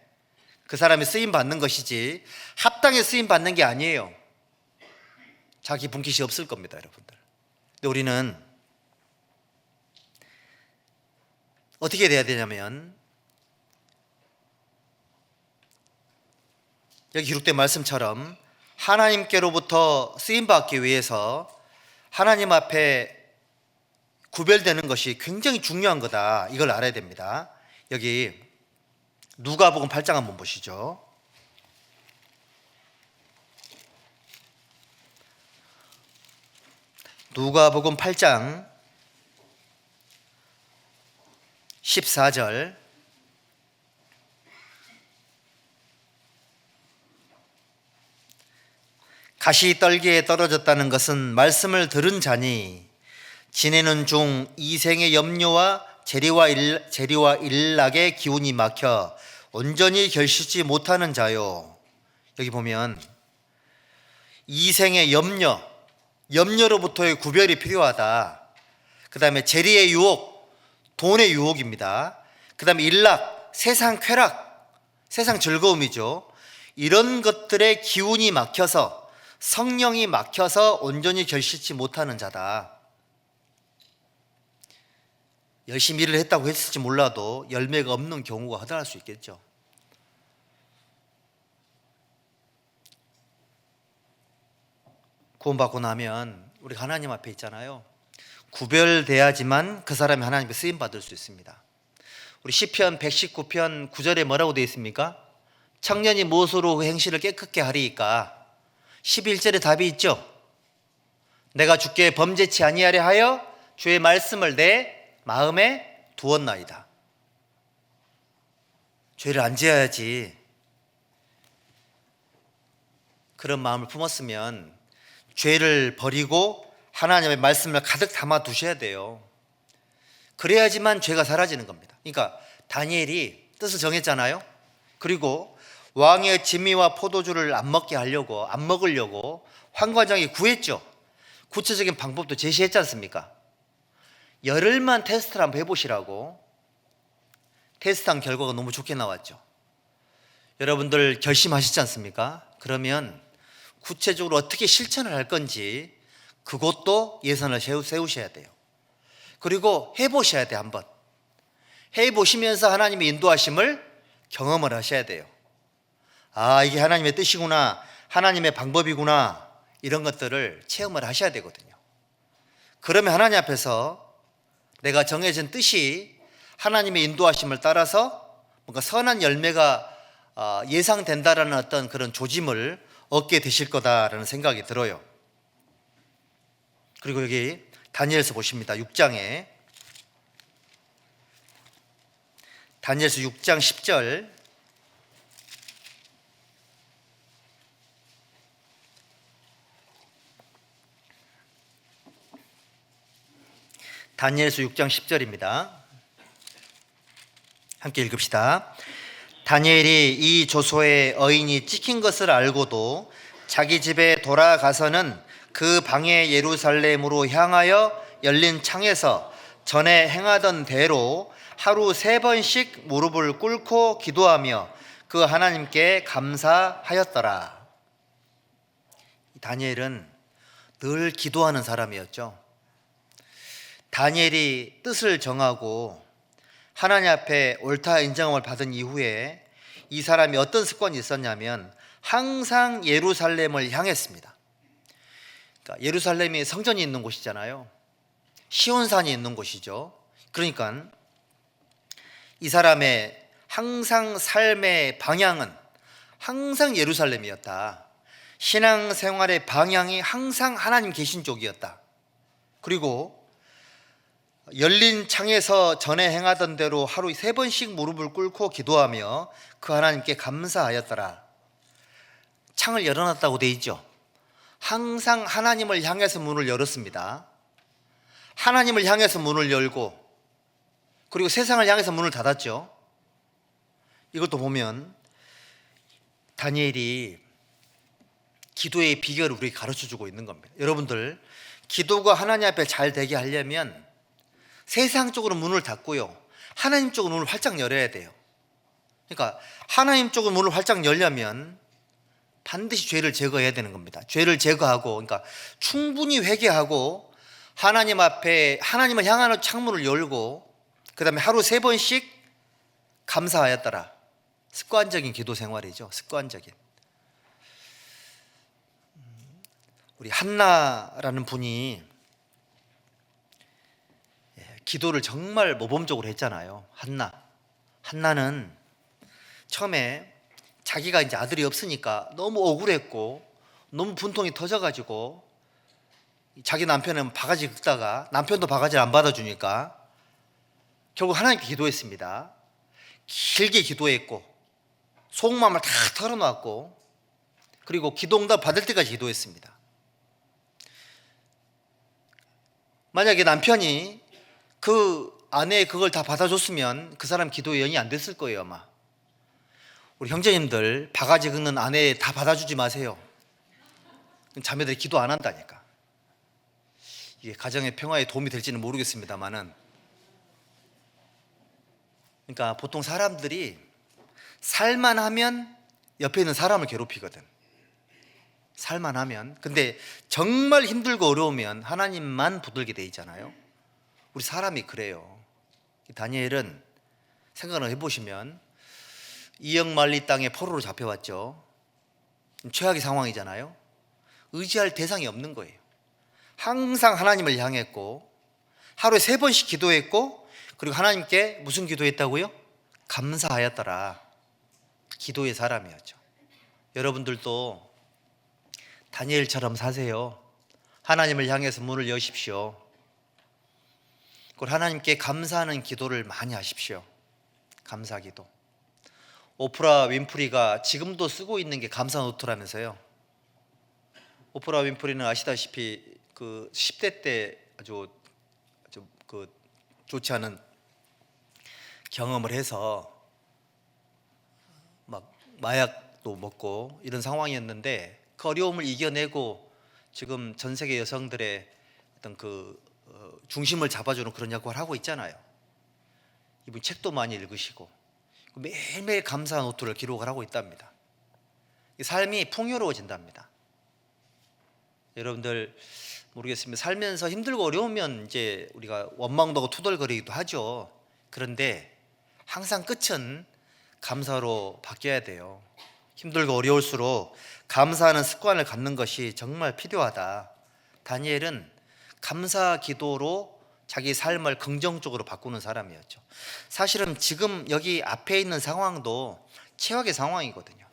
그 사람이 쓰임 받는 것이지 합당에 쓰임 받는 게 아니에요. 자기 분깃이 없을 겁니다, 여러분들. 근데 우리는 어떻게 돼야 되냐면 여기 기록된 말씀처럼 하나님께로부터 쓰임 받기 위해서 하나님 앞에 구별되는 것이 굉장히 중요한 거다. 이걸 알아야 됩니다. 여기 누가복음 8장 한번 보시죠. 누가복음 8장 14절. 가시떨기에 떨어졌다는 것은 말씀을 들은 자니 지내는 중 이생의 염려와 재리와 일락의 기운이 막혀 온전히 결실지 못하는 자요. 여기 보면 이생의 염려로부터의 구별이 필요하다. 그 다음에 재리의 유혹, 돈의 유혹입니다. 그 다음에 일락, 세상 쾌락, 세상 즐거움이죠. 이런 것들의 기운이 막혀서, 성령이 막혀서 온전히 결실지 못하는 자다. 열심히 일을 했다고 했을지 몰라도 열매가 없는 경우가 허다할 수 있겠죠. 구원받고 나면 우리가 하나님 앞에 있잖아요. 구별돼야지만 그 사람이 하나님께 쓰임받을 수 있습니다. 우리 시편 119편 9절에 뭐라고 되어 있습니까? 청년이 무엇으로 그 행실을 깨끗게 하리이까? 11절에 답이 있죠. 내가 주께 범죄치 아니하려 하여 주의 말씀을 내 마음에 두었나이다. 죄를 안 지어야지. 그런 마음을 품었으면 죄를 버리고 하나님의 말씀을 가득 담아 두셔야 돼요. 그래야지만 죄가 사라지는 겁니다. 그러니까 다니엘이 뜻을 정했잖아요. 그리고 왕의 진미와 포도주를 안 먹으려고 환관장이 구했죠. 구체적인 방법도 제시했지 않습니까? 열흘만 테스트를 한번 해보시라고. 테스트한 결과가 너무 좋게 나왔죠. 여러분들 결심하시지 않습니까? 그러면 구체적으로 어떻게 실천을 할 건지 그것도 예산을 세우셔야 돼요. 그리고 해보셔야 돼요. 한번 해보시면서 하나님의 인도하심을 경험을 하셔야 돼요. 아, 이게 하나님의 뜻이구나, 하나님의 방법이구나, 이런 것들을 체험을 하셔야 되거든요. 그러면 하나님 앞에서 내가 정해진 뜻이 하나님의 인도하심을 따라서 뭔가 선한 열매가 예상된다라는 어떤 그런 조짐을 얻게 되실 거다라는 생각이 들어요. 그리고 여기 다니엘서 보십니다. 6장에 다니엘서 6장 10절. 다니엘서 6장 10절입니다. 함께 읽읍시다. 다니엘이 이 조소의 어인이 찍힌 것을 알고도 자기 집에 돌아가서는 그 방에 예루살렘으로 향하여 열린 창에서 전에 행하던 대로 하루 3번씩 무릎을 꿇고 기도하며 그 하나님께 감사하였더라. 다니엘은 늘 기도하는 사람이었죠. 다니엘이 뜻을 정하고 하나님 앞에 옳다 인정을 받은 이후에 이 사람이 어떤 습관이 있었냐면 항상 예루살렘을 향했습니다. 그러니까 예루살렘이 성전이 있는 곳이잖아요. 시온산이 있는 곳이죠. 그러니까 이 사람의 항상 삶의 방향은 항상 예루살렘이었다. 신앙생활의 방향이 항상 하나님 계신 쪽이었다. 그리고 열린 창에서 전에 행하던 대로 하루 3번씩 무릎을 꿇고 기도하며 그 하나님께 감사하였더라. 창을 열어놨다고 돼 있죠. 항상 하나님을 향해서 문을 열었습니다. 하나님을 향해서 문을 열고 그리고 세상을 향해서 문을 닫았죠. 이것도 보면 다니엘이 기도의 비결을 우리에게 가르쳐주고 있는 겁니다. 여러분들, 기도가 하나님 앞에 잘 되게 하려면 세상 쪽으로 문을 닫고요, 하나님 쪽으로 문을 활짝 열어야 돼요. 그러니까 하나님 쪽으로 문을 활짝 열려면 반드시 죄를 제거해야 되는 겁니다. 죄를 제거하고, 그러니까 충분히 회개하고 하나님 앞에 하나님을 향하는 창문을 열고, 그 다음에 하루 3번씩 감사하였더라. 습관적인 기도 생활이죠. 습관적인. 우리 한나라는 분이 기도를 정말 모범적으로 했잖아요. 한나는 처음에 자기가 이제 아들이 없으니까 너무 억울했고 너무 분통이 터져가지고 자기 남편은 바가지 긁다가 남편도 바가지를 안 받아주니까 결국 하나님께 기도했습니다. 길게 기도했고 속마음을 다 털어놨고 그리고 기도응답 받을 때까지 기도했습니다. 만약에 남편이 그 아내의 그걸 다 받아줬으면 그 사람 기도에 영이 안 됐을 거예요. 아마 우리 형제님들, 바가지 긁는 아내 다 받아주지 마세요. 자매들이 기도 안 한다니까. 이게 가정의 평화에 도움이 될지는 모르겠습니다만은, 그러니까 보통 사람들이 살만하면 옆에 있는 사람을 괴롭히거든. 살만하면. 근데 정말 힘들고 어려우면 하나님만 붙들게 돼 있잖아요. 우리 사람이 그래요. 다니엘은 생각을 해보시면 이역만리 땅에 포로로 잡혀왔죠. 최악의 상황이잖아요. 의지할 대상이 없는 거예요. 항상 하나님을 향했고 하루에 3번씩 기도했고 그리고 하나님께 무슨 기도했다고요? 감사하였더라. 기도의 사람이었죠. 여러분들도 다니엘처럼 사세요. 하나님을 향해서 문을 여십시오. 그리고 하나님께 감사하는 기도를 많이 하십시오. 감사 기도. 오프라 윈프리가 지금도 쓰고 있는 게 감사 노트라면서요. 오프라 윈프리는 아시다시피 그 10대 때 아주 그 좋지 않은 경험을 해서 막 마약도 먹고 이런 상황이었는데 그 어려움을 이겨내고 지금 전 세계 여성들의 어떤 그 중심을 잡아주는 그런 역할을 하고 있잖아요. 이분 책도 많이 읽으시고 매일매일 감사 노트를 기록을 하고 있답니다. 삶이 풍요로워진답니다. 여러분들 모르겠습니다. 살면서 힘들고 어려우면 이제 우리가 원망도 하고 투덜거리기도 하죠. 그런데 항상 끝은 감사로 바뀌어야 돼요. 힘들고 어려울수록 감사하는 습관을 갖는 것이 정말 필요하다. 다니엘은 감사 기도로 자기 삶을 긍정적으로 바꾸는 사람이었죠. 사실은 지금 여기 앞에 있는 상황도 최악의 상황이거든요.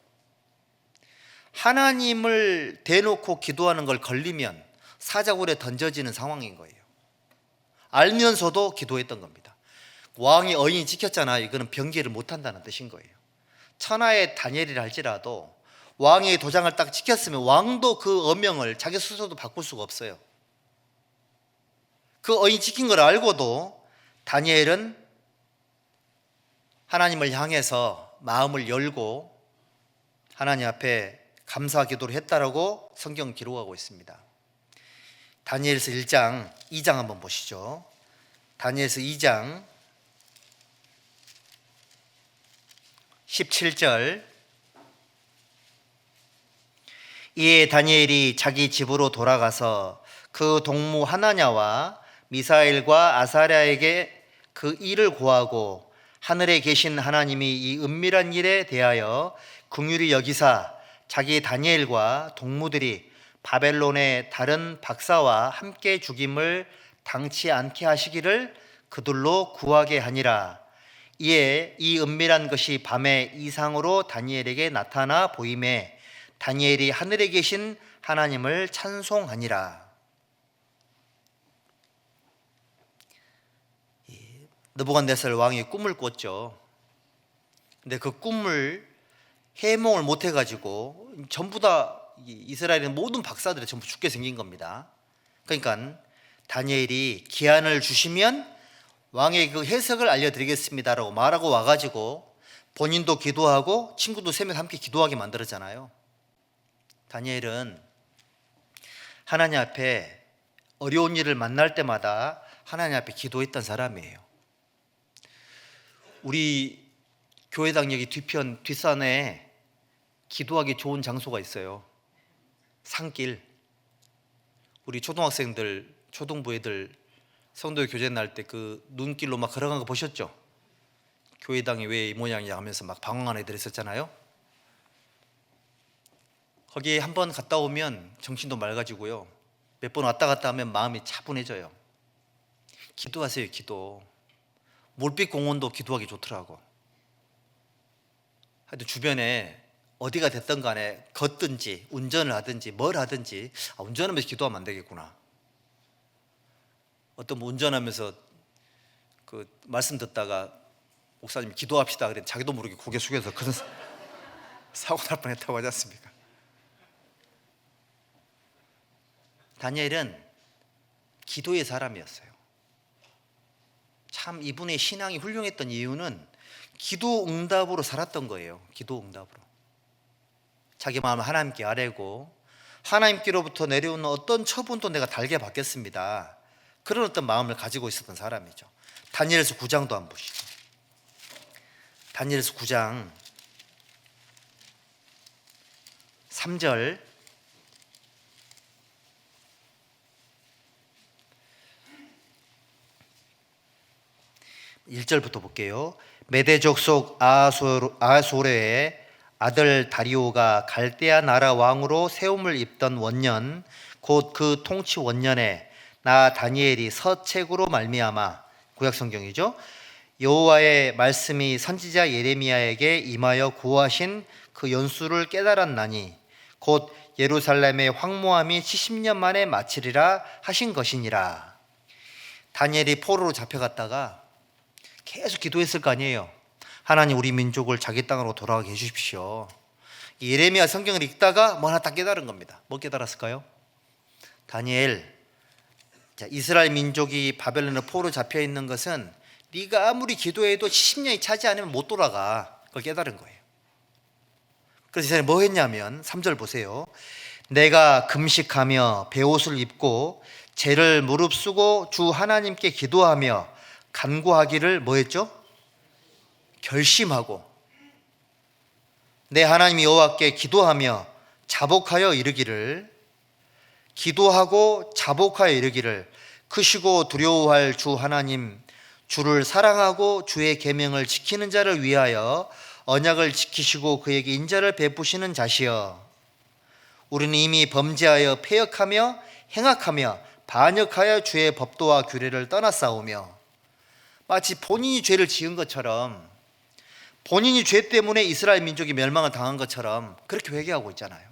하나님을 대놓고 기도하는 걸 걸리면 사자굴에 던져지는 상황인 거예요. 알면서도 기도했던 겁니다. 왕이 어인이 지켰잖아요. 이거는 변개를 못한다는 뜻인 거예요. 천하의 다니엘이라 할지라도 왕의 도장을 딱 지켰으면 왕도 그 어명을 자기 스스로도 바꿀 수가 없어요. 그 어인 지킨 걸 알고도 다니엘은 하나님을 향해서 마음을 열고 하나님 앞에 감사 기도를 했다라고 성경 기록하고 있습니다. 다니엘서 1장 2장 한번 보시죠. 다니엘서 2장 17절. 이에 다니엘이 자기 집으로 돌아가서 그 동무 하나냐와 미사엘과 아사랴에게 그 일을 고하고 하늘에 계신 하나님이 이 은밀한 일에 대하여 긍휼히 여기사 자기 다니엘과 동무들이 바벨론의 다른 박사와 함께 죽임을 당치 않게 하시기를 그들로 구하게 하니라. 이에 이 은밀한 것이 밤에 이상으로 다니엘에게 나타나 보임에 다니엘이 하늘에 계신 하나님을 찬송하니라. 느부갓네살 왕이 꿈을 꿨죠. 근데 그 꿈을 해몽을 못 해가지고 전부 다 이스라엘의 모든 박사들이 전부 죽게 생긴 겁니다. 그러니까 다니엘이 기한을 주시면 왕의 그 해석을 알려드리겠습니다라고 말하고 와가지고 본인도 기도하고 친구도 3명 함께 기도하게 만들었잖아요. 다니엘은 하나님 앞에 어려운 일을 만날 때마다 하나님 앞에 기도했던 사람이에요. 우리 교회당 여기 뒤편 뒷산에 기도하기 좋은 장소가 있어요. 산길. 우리 초등학생들, 초등부 애들 성도의 교제 날 때 그 눈길로 막 걸어간 거 보셨죠? 교회당이 왜 이 모양이냐 하면서 막 방황하는 애들 있었잖아요. 거기에 한번 갔다 오면 정신도 맑아지고요, 몇 번 왔다 갔다 하면 마음이 차분해져요. 기도하세요. 기도. 몰빛 공원도 기도하기 좋더라고. 하여튼 주변에 어디가 됐든 간에 걷든지 운전을 하든지 뭘 하든지, 운전하면서 기도하면 안 되겠구나. 어떤 분 운전하면서 그 말씀 듣다가 목사님 기도합시다 그랬는데 자기도 모르게 고개 숙여서 그런 사고 날 뻔했다고 하지 않습니까? 다니엘은 기도의 사람이었어요. 참 이분의 신앙이 훌륭했던 이유는 기도 응답으로 살았던 거예요. 기도 응답으로. 자기 마음을 하나님께 아뢰고 하나님께로부터 내려오는 어떤 처분도 내가 달게 받겠습니다, 그런 어떤 마음을 가지고 있었던 사람이죠. 다니엘서 9장도 한번 보시죠. 다니엘서 9장 3절, 1절부터 볼게요. 메대족 속 아소레의 아들 다리오가 갈대아 나라 왕으로 세움을 입던 원년, 곧 그 통치 원년에 나 다니엘이 서책으로 말미암아, 구약성경이죠, 여호와의 말씀이 선지자 예레미야에게 임하여 구하신 그 연수를 깨달았나니 곧 예루살렘의 황무함이 70년 만에 마치리라 하신 것이니라. 다니엘이 포로로 잡혀갔다가 계속 기도했을 거 아니에요. 하나님, 우리 민족을 자기 땅으로 돌아가게 해주십시오. 예레미야 성경을 읽다가 뭐 하나 딱 깨달은 겁니다. 뭐 깨달았을까요? 다니엘, 이스라엘 민족이 바벨론에 포로로 잡혀 있는 것은 네가 아무리 기도해도 70년이 차지 않으면 못 돌아가. 그걸 깨달은 거예요. 그래서 이사야는 뭐 했냐면 3절 보세요. 내가 금식하며 베옷을 입고 죄를 무릅쓰고 주 하나님께 기도하며 간구하기를 뭐 했죠? 결심하고 내 하나님 여호와께 기도하며 자복하여 이르기를, 기도하고 자복하여 이르기를, 크시고 두려워할 주 하나님, 주를 사랑하고 주의 계명을 지키는 자를 위하여 언약을 지키시고 그에게 인자를 베푸시는 자시여, 우리는 이미 범죄하여 패역하며 행악하며 반역하여 주의 법도와 규례를 떠났사오며, 마치 본인이 죄를 지은 것처럼, 본인이 죄 때문에 이스라엘 민족이 멸망을 당한 것처럼 그렇게 회개하고 있잖아요.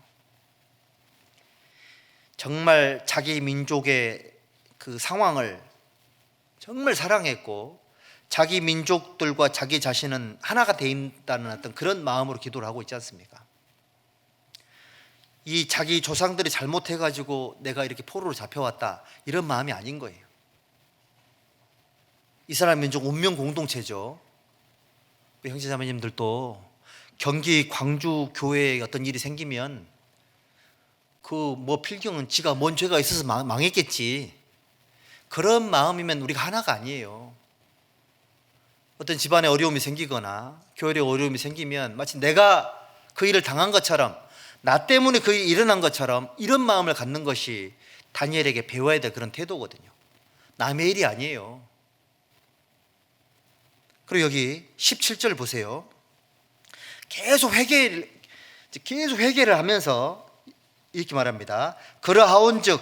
정말 자기 민족의 그 상황을 정말 사랑했고 자기 민족들과 자기 자신은 하나가 되어 있다는 어떤 그런 마음으로 기도를 하고 있지 않습니까? 이 자기 조상들이 잘못해가지고 내가 이렇게 포로로 잡혀왔다, 이런 마음이 아닌 거예요. 이스라엘 민족 운명 공동체죠. 우리 형제자매님들도 경기 광주 교회에 어떤 일이 생기면 그 뭐 필경은 지가 뭔 죄가 있어서 망했겠지, 그런 마음이면 우리가 하나가 아니에요. 어떤 집안에 어려움이 생기거나 교회에 어려움이 생기면 마치 내가 그 일을 당한 것처럼, 나 때문에 그 일이 일어난 것처럼 이런 마음을 갖는 것이 다니엘에게 배워야 될 그런 태도거든요. 남의 일이 아니에요. 그리고 여기 17절 보세요. 계속 회개를 하면서 이렇게 말합니다. 그러하온즉,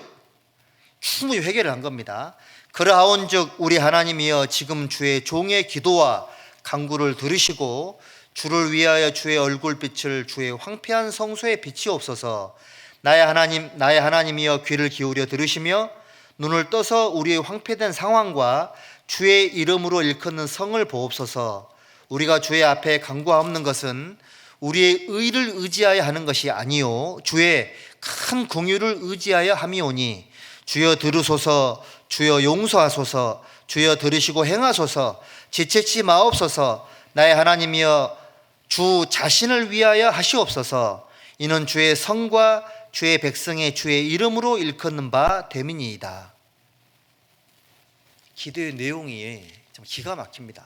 충분히 회개를 한 겁니다. 그러하온즉 우리 하나님이여 지금 주의 종의 기도와 간구를 들으시고 주를 위하여 주의 얼굴빛을 주의 황폐한 성소에 비치옵소서. 나의 하나님이여 귀를 기울여 들으시며 눈을 떠서 우리의 황폐된 상황과 주의 이름으로 일컫는 성을 보옵소서. 우리가 주의 앞에 간구하옵는 것은 우리의 의를 의지하여 하는 것이 아니요 주의 큰 긍휼을 의지하여 함이오니 주여 들으소서. 주여 용서하소서. 주여 들으시고 행하소서. 지체치 마옵소서. 나의 하나님이여 주 자신을 위하여 하시옵소서. 이는 주의 성과 주의 백성의 주의 이름으로 일컫는 바 됨이니이다. 기도의 내용이 좀 기가 막힙니다.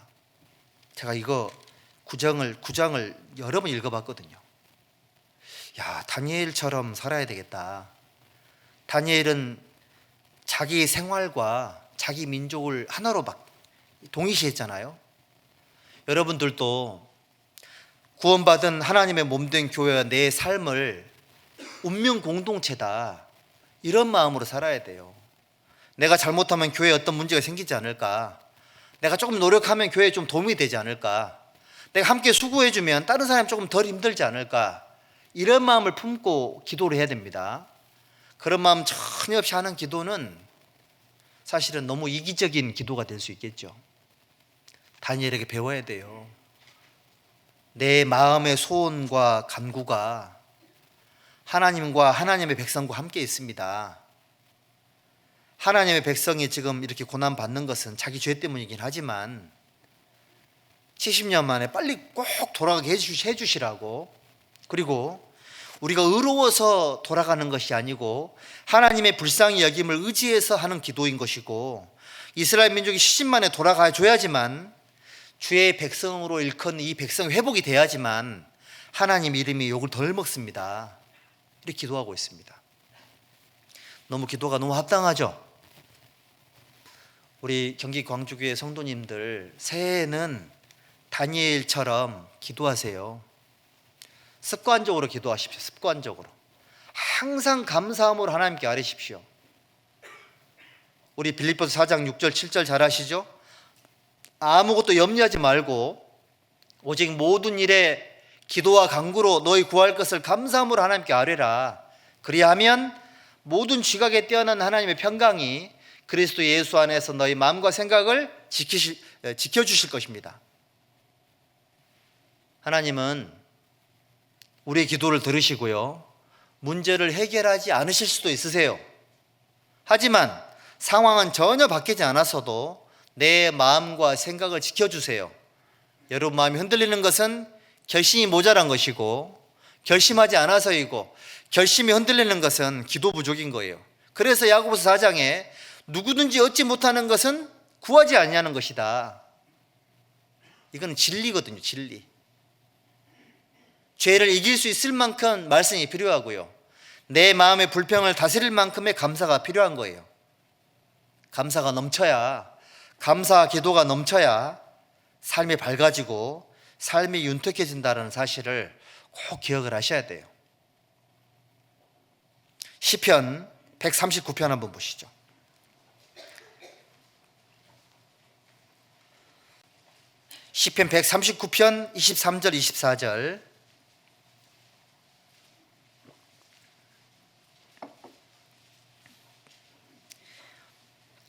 제가 이거 구장을 여러 번 읽어봤거든요. 야, 다니엘처럼 살아야 되겠다. 다니엘은 자기 생활과 자기 민족을 하나로 막 동일시했잖아요. 여러분들도 구원받은 하나님의 몸된 교회와 내 삶을 운명 공동체다, 이런 마음으로 살아야 돼요. 내가 잘못하면 교회에 어떤 문제가 생기지 않을까, 내가 조금 노력하면 교회에 좀 도움이 되지 않을까, 내가 함께 수고해주면 다른 사람이 조금 덜 힘들지 않을까, 이런 마음을 품고 기도를 해야 됩니다. 그런 마음 전혀 없이 하는 기도는 사실은 너무 이기적인 기도가 될 수 있겠죠. 다니엘에게 배워야 돼요. 내 마음의 소원과 간구가 하나님과 하나님의 백성과 함께 있습니다. 하나님의 백성이 지금 이렇게 고난받는 것은 자기 죄 때문이긴 하지만 70년 만에 빨리 꼭 돌아가게 해주시라고, 그리고 우리가 의로워서 돌아가는 것이 아니고 하나님의 불쌍히 여김을 의지해서 하는 기도인 것이고, 이스라엘 민족이 70 만에 돌아가 줘야지만 주의 백성으로 일컫는 이 백성이 회복이 돼야지만 하나님 이름이 욕을 덜 먹습니다. 이렇게 기도하고 있습니다. 기도가 너무 합당하죠? 우리 경기 광주교회 성도님들, 새해에는 다니엘처럼 기도하세요. 습관적으로 기도하십시오. 습관적으로 항상 감사함으로 하나님께 아뢰십시오. 우리 빌립보서 4장 6절 7절 잘 아시죠? 아무것도 염려하지 말고 오직 모든 일에 기도와 간구로 너희 구할 것을 감사함으로 하나님께 아뢰라. 그리하면 모든 지각에 뛰어난 하나님의 평강이 그리스도 예수 안에서 너희 마음과 생각을 지켜주실 것입니다. 하나님은 우리의 기도를 들으시고요, 문제를 해결하지 않으실 수도 있으세요. 하지만 상황은 전혀 바뀌지 않았어도 내 마음과 생각을 지켜주세요. 여러분 마음이 흔들리는 것은 결심이 모자란 것이고, 결심하지 않아서이고, 결심이 흔들리는 것은 기도 부족인 거예요. 그래서 야고보서 4장에 누구든지 얻지 못하는 것은 구하지 아니하는 것이다. 이건 진리거든요. 진리. 죄를 이길 수 있을 만큼 말씀이 필요하고요, 내 마음의 불평을 다스릴 만큼의 감사가 필요한 거예요. 감사가 넘쳐야, 감사 기도가 넘쳐야 삶이 밝아지고 삶이 윤택해진다는 사실을 꼭 기억을 하셔야 돼요. 시편 139편 한번 보시죠. 시편 139편 23절 24절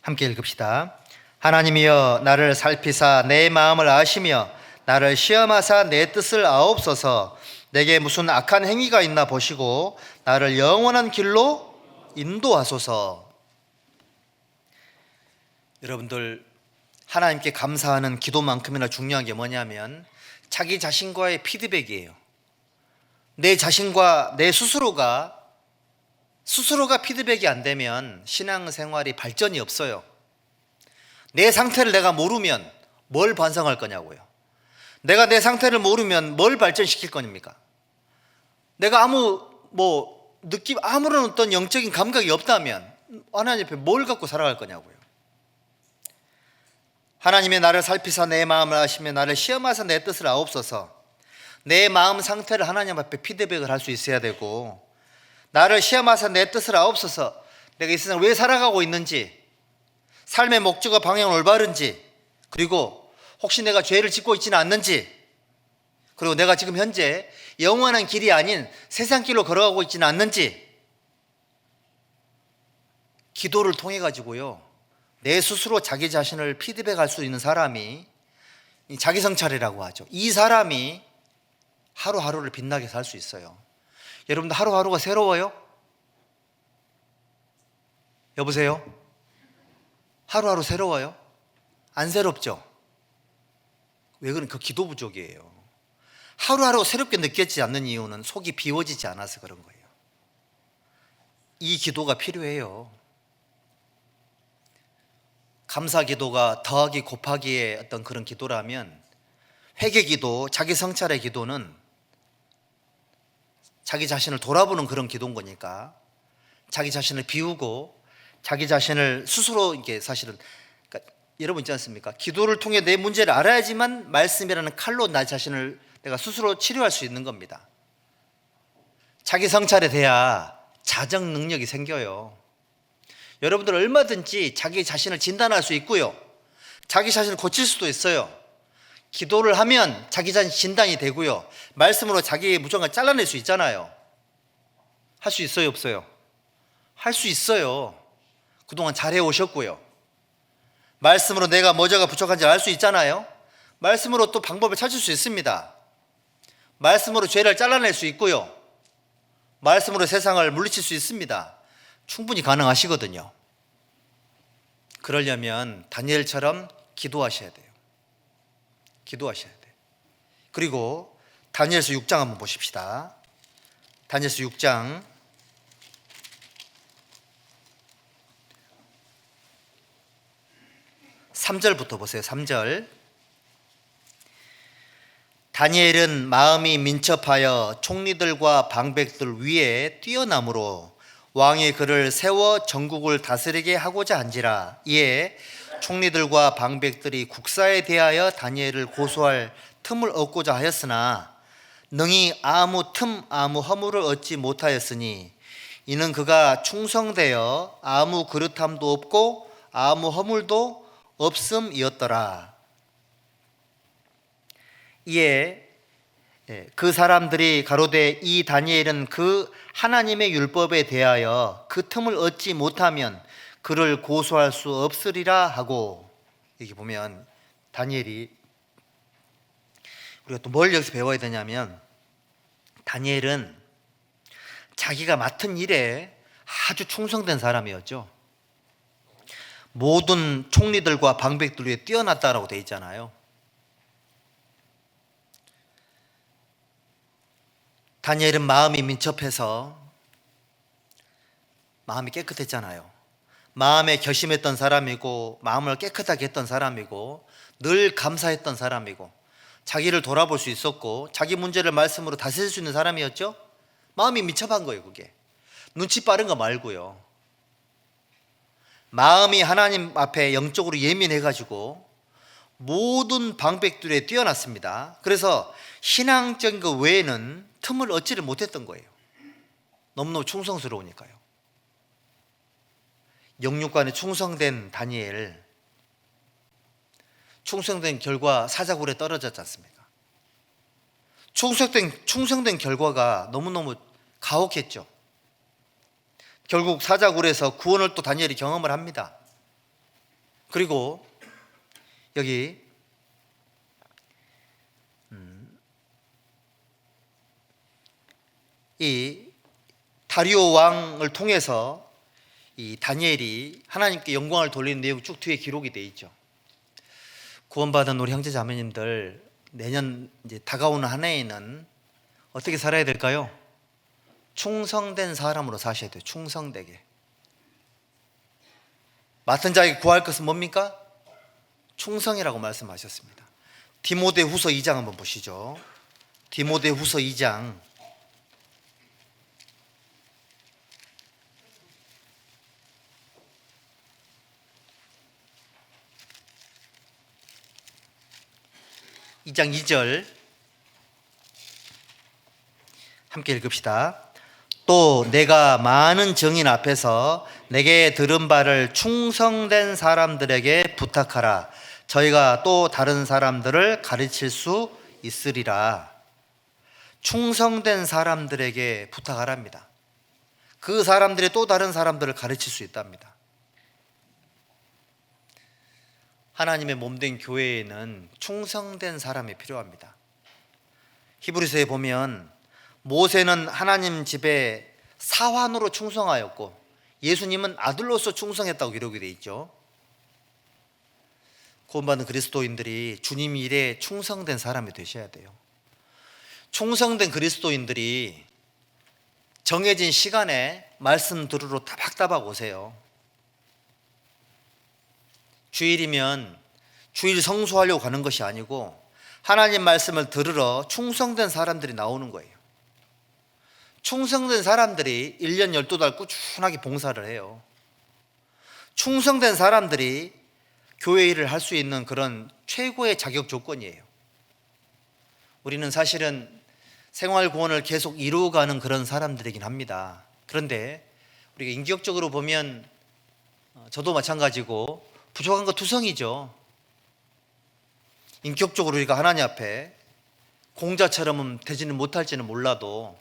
함께 읽읍시다. 하나님이여 나를 살피사 내 마음을 아시며 나를 시험하사 내 뜻을 아옵소서. 내게 무슨 악한 행위가 있나 보시고 나를 영원한 길로 인도하소서. 여러분들, 하나님께 감사하는 기도만큼이나 중요한 게 뭐냐면 자기 자신과의 피드백이에요. 내 자신과 내 스스로가 피드백이 안 되면 신앙생활이 발전이 없어요. 내 상태를 내가 모르면 뭘 반성할 거냐고요. 내가 내 상태를 모르면 뭘 발전시킬 겁니까? 내가 아무런 어떤 영적인 감각이 없다면 하나님 앞에 뭘 갖고 살아갈 거냐고요. 하나님의 나를 살피사 내 마음을 아시며 나를 시험하사 내 뜻을 아옵소서. 내 마음 상태를 하나님 앞에 피드백을 할 수 있어야 되고, 나를 시험하사 내 뜻을 아옵소서. 내가 이 세상을 왜 살아가고 있는지, 삶의 목적과 방향은 올바른지, 그리고 혹시 내가 죄를 짓고 있지는 않는지, 그리고 내가 지금 현재 영원한 길이 아닌 세상 길로 걸어가고 있지는 않는지, 기도를 통해 가지고요, 내 스스로 자기 자신을 피드백할 수 있는 사람이 자기 성찰이라고 하죠. 이 사람이 하루하루를 빛나게 살 수 있어요. 여러분들 하루하루가 새로워요? 여보세요? 하루하루 새로워요? 안 새롭죠? 왜 그런 그 기도 부족이에요. 하루하루 새롭게 느껴지지 않는 이유는 속이 비워지지 않아서 그런 거예요. 이 기도가 필요해요. 감사 기도가 더하기 곱하기의 어떤 그런 기도라면, 회개 기도, 자기 성찰의 기도는 자기 자신을 돌아보는 그런 기도인 거니까, 자기 자신을 비우고 자기 자신을 스스로 이게 사실은, 그러니까 여러분 있지 않습니까? 기도를 통해 내 문제를 알아야지만 말씀이라는 칼로 나 자신을 내가 스스로 치료할 수 있는 겁니다. 자기 성찰에 대야 자정 능력이 생겨요. 여러분들 얼마든지 자기 자신을 진단할 수 있고요, 자기 자신을 고칠 수도 있어요. 기도를 하면 자기 자신 진단이 되고요, 말씀으로 자기의 무정을 잘라낼 수 있잖아요. 할 수 있어요, 없어요? 할 수 있어요. 그동안 잘해 오셨고요. 말씀으로 내가 뭐가 부족한지 알 수 있잖아요. 말씀으로 또 방법을 찾을 수 있습니다. 말씀으로 죄를 잘라낼 수 있고요, 말씀으로 세상을 물리칠 수 있습니다. 충분히 가능하시거든요. 그러려면 다니엘처럼 기도하셔야 돼요. 기도하셔야 돼요. 그리고 다니엘서 6장 한번 보십시다. 다니엘서 6장 3절부터 보세요. 3절. 다니엘은 마음이 민첩하여 총리들과 방백들 위에 뛰어남으로 왕이 그를 세워 전국을 다스리게 하고자 한지라. 이에 총리들과 방백들이 국사에 대하여 다니엘을 고소할 틈을 얻고자 하였으나 능히 아무 틈 아무 허물을 얻지 못하였으니 이는 그가 충성되어 아무 그릇함도 없고 아무 허물도 없음이었더라. 이에 그 사람들이 가로되 이 다니엘은 그 하나님의 율법에 대하여 그 틈을 얻지 못하면 그를 고소할 수 없으리라 하고, 여기 보면 다니엘이, 우리가 또 뭘 여기서 배워야 되냐면, 다니엘은 자기가 맡은 일에 아주 충성된 사람이었죠. 모든 총리들과 방백들 위에 뛰어났다라고 되어 있잖아요. 다니엘은 마음이 민첩해서 마음이 깨끗했잖아요. 마음에 결심했던 사람이고, 마음을 깨끗하게 했던 사람이고, 늘 감사했던 사람이고, 자기를 돌아볼 수 있었고, 자기 문제를 말씀으로 다스릴 수 있는 사람이었죠. 마음이 민첩한 거예요. 그게 눈치 빠른 거 말고요, 마음이 하나님 앞에 영적으로 예민해가지고 모든 방백들에 뛰어났습니다. 그래서 신앙적인 것 외에는 틈을 얻지를 못했던 거예요. 너무너무 충성스러우니까요. 영육간에 충성된 다니엘, 충성된 결과 사자굴에 떨어졌지 않습니까? 충성된 결과가 너무너무 가혹했죠. 결국 사자굴에서 구원을 또 다니엘이 경험을 합니다. 그리고 여기 이 다리오 왕을 통해서 이 다니엘이 하나님께 영광을 돌리는 내용 쭉 뒤에 기록이 되어 있죠. 구원받은 우리 형제 자매님들, 내년 이제 다가오는 한 해에는 어떻게 살아야 될까요? 충성된 사람으로 사셔야 돼요. 충성되게. 맡은 자에게 구할 것은 뭡니까? 충성이라고 말씀하셨습니다. 디모데후서 2장 한번 보시죠. 디모데후서 2장 2장 2절 함께 읽읍시다. 또 내가 많은 증인 앞에서 내게 들은 바를 충성된 사람들에게 부탁하라. 저희가 또 다른 사람들을 가르칠 수 있으리라. 충성된 사람들에게 부탁하랍니다. 그 사람들이 또 다른 사람들을 가르칠 수 있답니다. 하나님의 몸된 교회에는 충성된 사람이 필요합니다. 히브리서에 보면 모세는 하나님 집에 사환으로 충성하였고 예수님은 아들로서 충성했다고 기록이 되어 있죠. 구원받은 그리스도인들이 주님 일에 충성된 사람이 되셔야 돼요. 충성된 그리스도인들이 정해진 시간에 말씀 들으러 따박따박 오세요. 주일이면 주일 성수하려고 가는 것이 아니고 하나님 말씀을 들으러 충성된 사람들이 나오는 거예요. 충성된 사람들이 1년 12달 꾸준하게 봉사를 해요. 충성된 사람들이 교회 일을 할 수 있는 그런 최고의 자격 조건이에요. 우리는 사실은 생활 구원을 계속 이루어가는 그런 사람들이긴 합니다. 그런데 우리가 인격적으로 보면 저도 마찬가지고 부족한 거 투성이죠. 인격적으로 우리가 하나님 앞에 공자처럼 되지는 못할지는 몰라도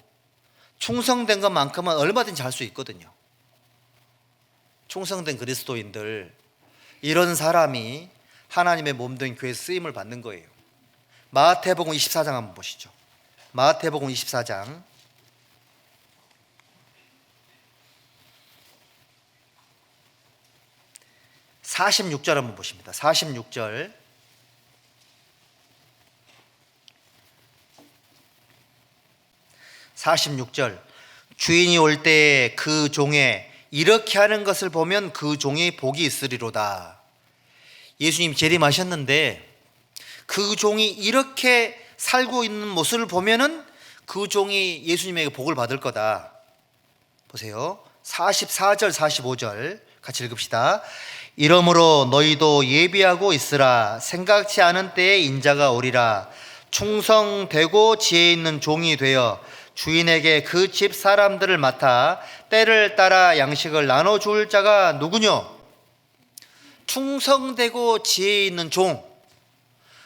충성된 것만큼은 얼마든지 할 수 있거든요. 충성된 그리스도인들, 이런 사람이 하나님의 몸된 교회에 쓰임을 받는 거예요. 마태복음 24장 한번 보시죠. 마태복음 24장 46절 한번 보십니다. 46절. 주인이 올 때 그 종에 이렇게 하는 것을 보면 그 종의 복이 있으리로다. 예수님 재림하셨는데 그 종이 이렇게 살고 있는 모습을 보면은 그 종이 예수님에게 복을 받을 거다. 보세요. 44절 45절 같이 읽읍시다. 이러므로 너희도 예비하고 있으라. 생각지 않은 때에 인자가 오리라. 충성되고 지혜 있는 종이 되어 주인에게 그 집 사람들을 맡아 때를 따라 양식을 나눠줄 자가 누구뇨? 충성되고 지혜 있는 종,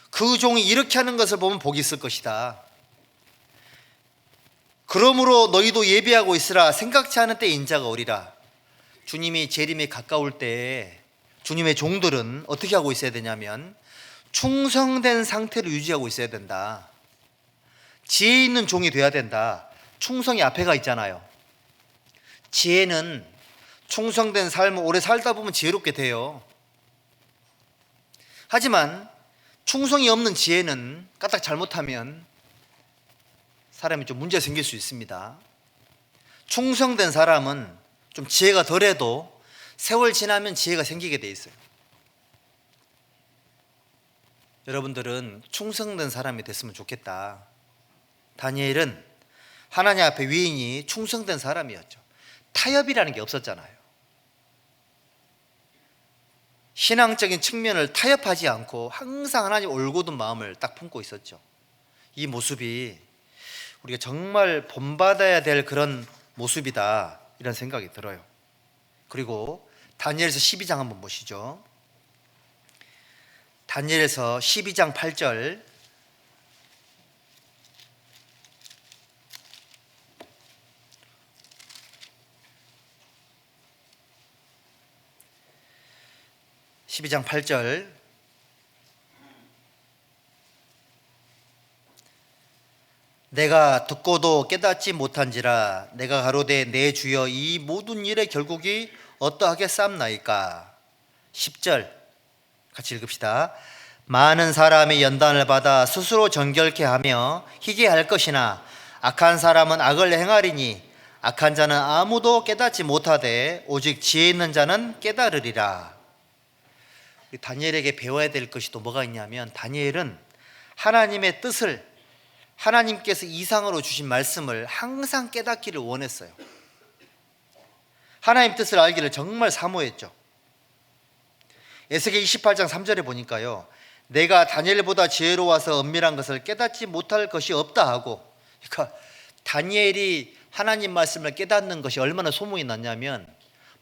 그 종이 이렇게 하는 것을 보면 복이 있을 것이다. 그러므로 너희도 예비하고 있으라. 생각지 않은 때 인자가 오리라. 주님이 재림이 가까울 때 주님의 종들은 어떻게 하고 있어야 되냐면 충성된 상태를 유지하고 있어야 된다. 지혜 있는 종이 돼야 된다. 충성이 앞에 가 있잖아요. 지혜는 충성된 삶을 오래 살다 보면 지혜롭게 돼요. 하지만 충성이 없는 지혜는 까딱 잘못하면 사람이 좀 문제가 생길 수 있습니다. 충성된 사람은 좀 지혜가 덜해도 세월 지나면 지혜가 생기게 돼 있어요. 여러분들은 충성된 사람이 됐으면 좋겠다. 다니엘은 하나님 앞에 위인이 충성된 사람이었죠. 타협이라는 게 없었잖아요. 신앙적인 측면을 타협하지 않고 항상 하나님 올곧은 마음을 딱 품고 있었죠. 이 모습이 우리가 정말 본받아야 될 그런 모습이다, 이런 생각이 들어요. 그리고 다니엘서 12장 한번 보시죠. 다니엘서 12장 8절. 내가 듣고도 깨닫지 못한지라. 내가 가로되 내 주여 이 모든 일의 결국이 어떠하겠사옵나이까. 10절 같이 읽읍시다. 많은 사람의 연단을 받아 스스로 정결케 하며 희게 할 것이나 악한 사람은 악을 행하리니 악한 자는 아무도 깨닫지 못하되 오직 지혜 있는 자는 깨달으리라. 다니엘에게 배워야 될 것이 또 뭐가 있냐면, 다니엘은 하나님의 뜻을, 하나님께서 이상으로 주신 말씀을 항상 깨닫기를 원했어요. 하나님 뜻을 알기를 정말 사모했죠. 에스겔 28장 3절에 보니까요, 내가 다니엘보다 지혜로워서 은밀한 것을 깨닫지 못할 것이 없다 하고, 그러니까 다니엘이 하나님 말씀을 깨닫는 것이 얼마나 소문이 났냐면,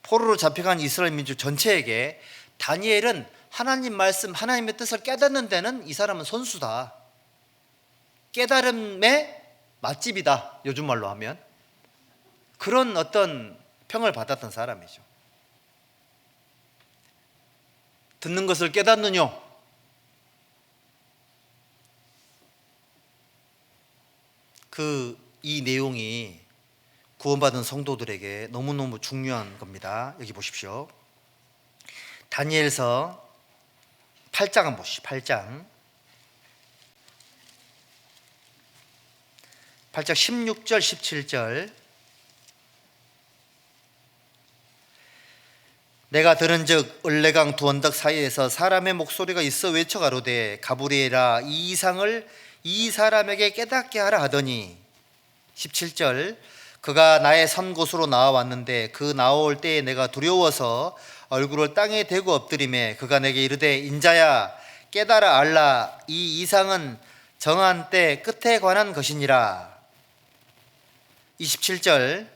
포로로 잡혀간 이스라엘 민족 전체에게 다니엘은 하나님 말씀, 하나님의 뜻을 깨닫는 데는 이 사람은 선수다, 깨달음의 맛집이다, 요즘 말로 하면 그런 어떤 평을 받았던 사람이죠. 듣는 것을 깨닫느뇨? 이 내용이 구원받은 성도들에게 너무너무 중요한 겁니다. 여기 보십시오. 다니엘서 8장 한번 보시죠. 8장 16절 17절. 내가 들은즉 을레강 두 언덕 사이에서 사람의 목소리가 있어 외쳐 가로되 가브리엘아 이 이상을 이 사람에게 깨닫게 하라 하더니 17절. 그가 나의 선 곳으로 나와왔는데 그 나올 때에 내가 두려워서 얼굴을 땅에 대고 엎드리매 그가 내게 이르되 인자야 깨달아 알라 이 이상은 정한 때 끝에 관한 것이니라. 27절.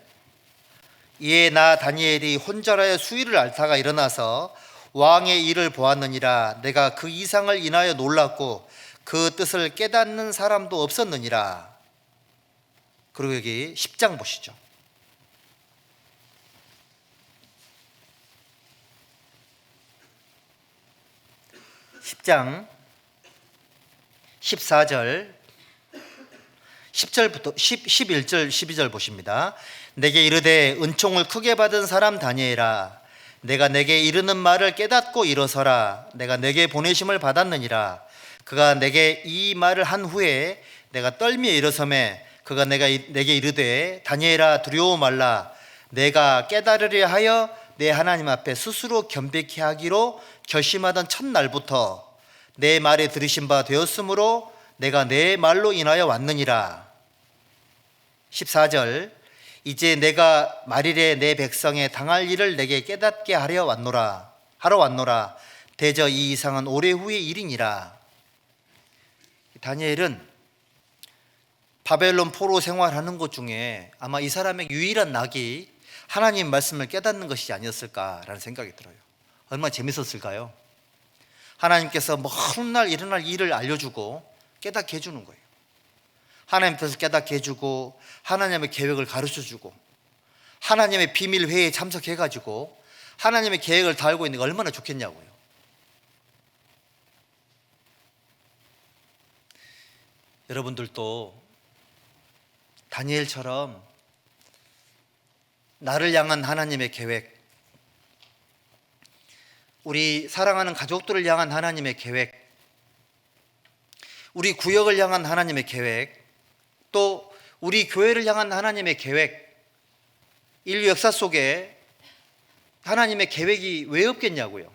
이에 나 다니엘이 혼절하여 수위를 앓다가 일어나서 왕의 일을 보았느니라. 내가 그 이상을 인하여 놀랐고 그 뜻을 깨닫는 사람도 없었느니라. 그리고 여기 10장 보시죠. 10장 14절 10절부터 11절 12절 보십니다. 내게 이르되 은총을 크게 받은 사람 다니엘아 내가 내게 이르는 말을 깨닫고 일어서라. 내가 내게 보내심을 받았느니라. 그가 내게 이 말을 한 후에 내가 떨며 일어서매 그가 내게 이르되 다니엘아 두려워 말라. 내가 깨달으려 하여 내 하나님 앞에 스스로 겸비케 하기로 결심하던 첫날부터 내 말에 들으신 바 되었으므로 내가 내 말로 인하여 왔느니라. 14절. 이제 내가 말일에 내 백성의 당할 일을 내게 깨닫게 하러 왔노라. 대저 이 이상은 오래 후의 일이니라. 다니엘은 바벨론 포로 생활하는 것 중에 아마 이 사람의 유일한 낙이 하나님 말씀을 깨닫는 것이 아니었을까라는 생각이 들어요. 얼마나 재밌었을까요? 하나님께서 먼 날 일어날 일을 알려주고 깨닫게 해주는 거예요. 하나님 뜻을 깨닫게 해주고 하나님의 계획을 가르쳐주고 하나님의 비밀 회의에 참석해가지고 하나님의 계획을 다 알고 있는 게 얼마나 좋겠냐고요. 여러분들도 다니엘처럼 나를 향한 하나님의 계획, 우리 사랑하는 가족들을 향한 하나님의 계획, 우리 구역을 향한 하나님의 계획, 또 우리 교회를 향한 하나님의 계획, 인류 역사 속에 하나님의 계획이 왜 없겠냐고요.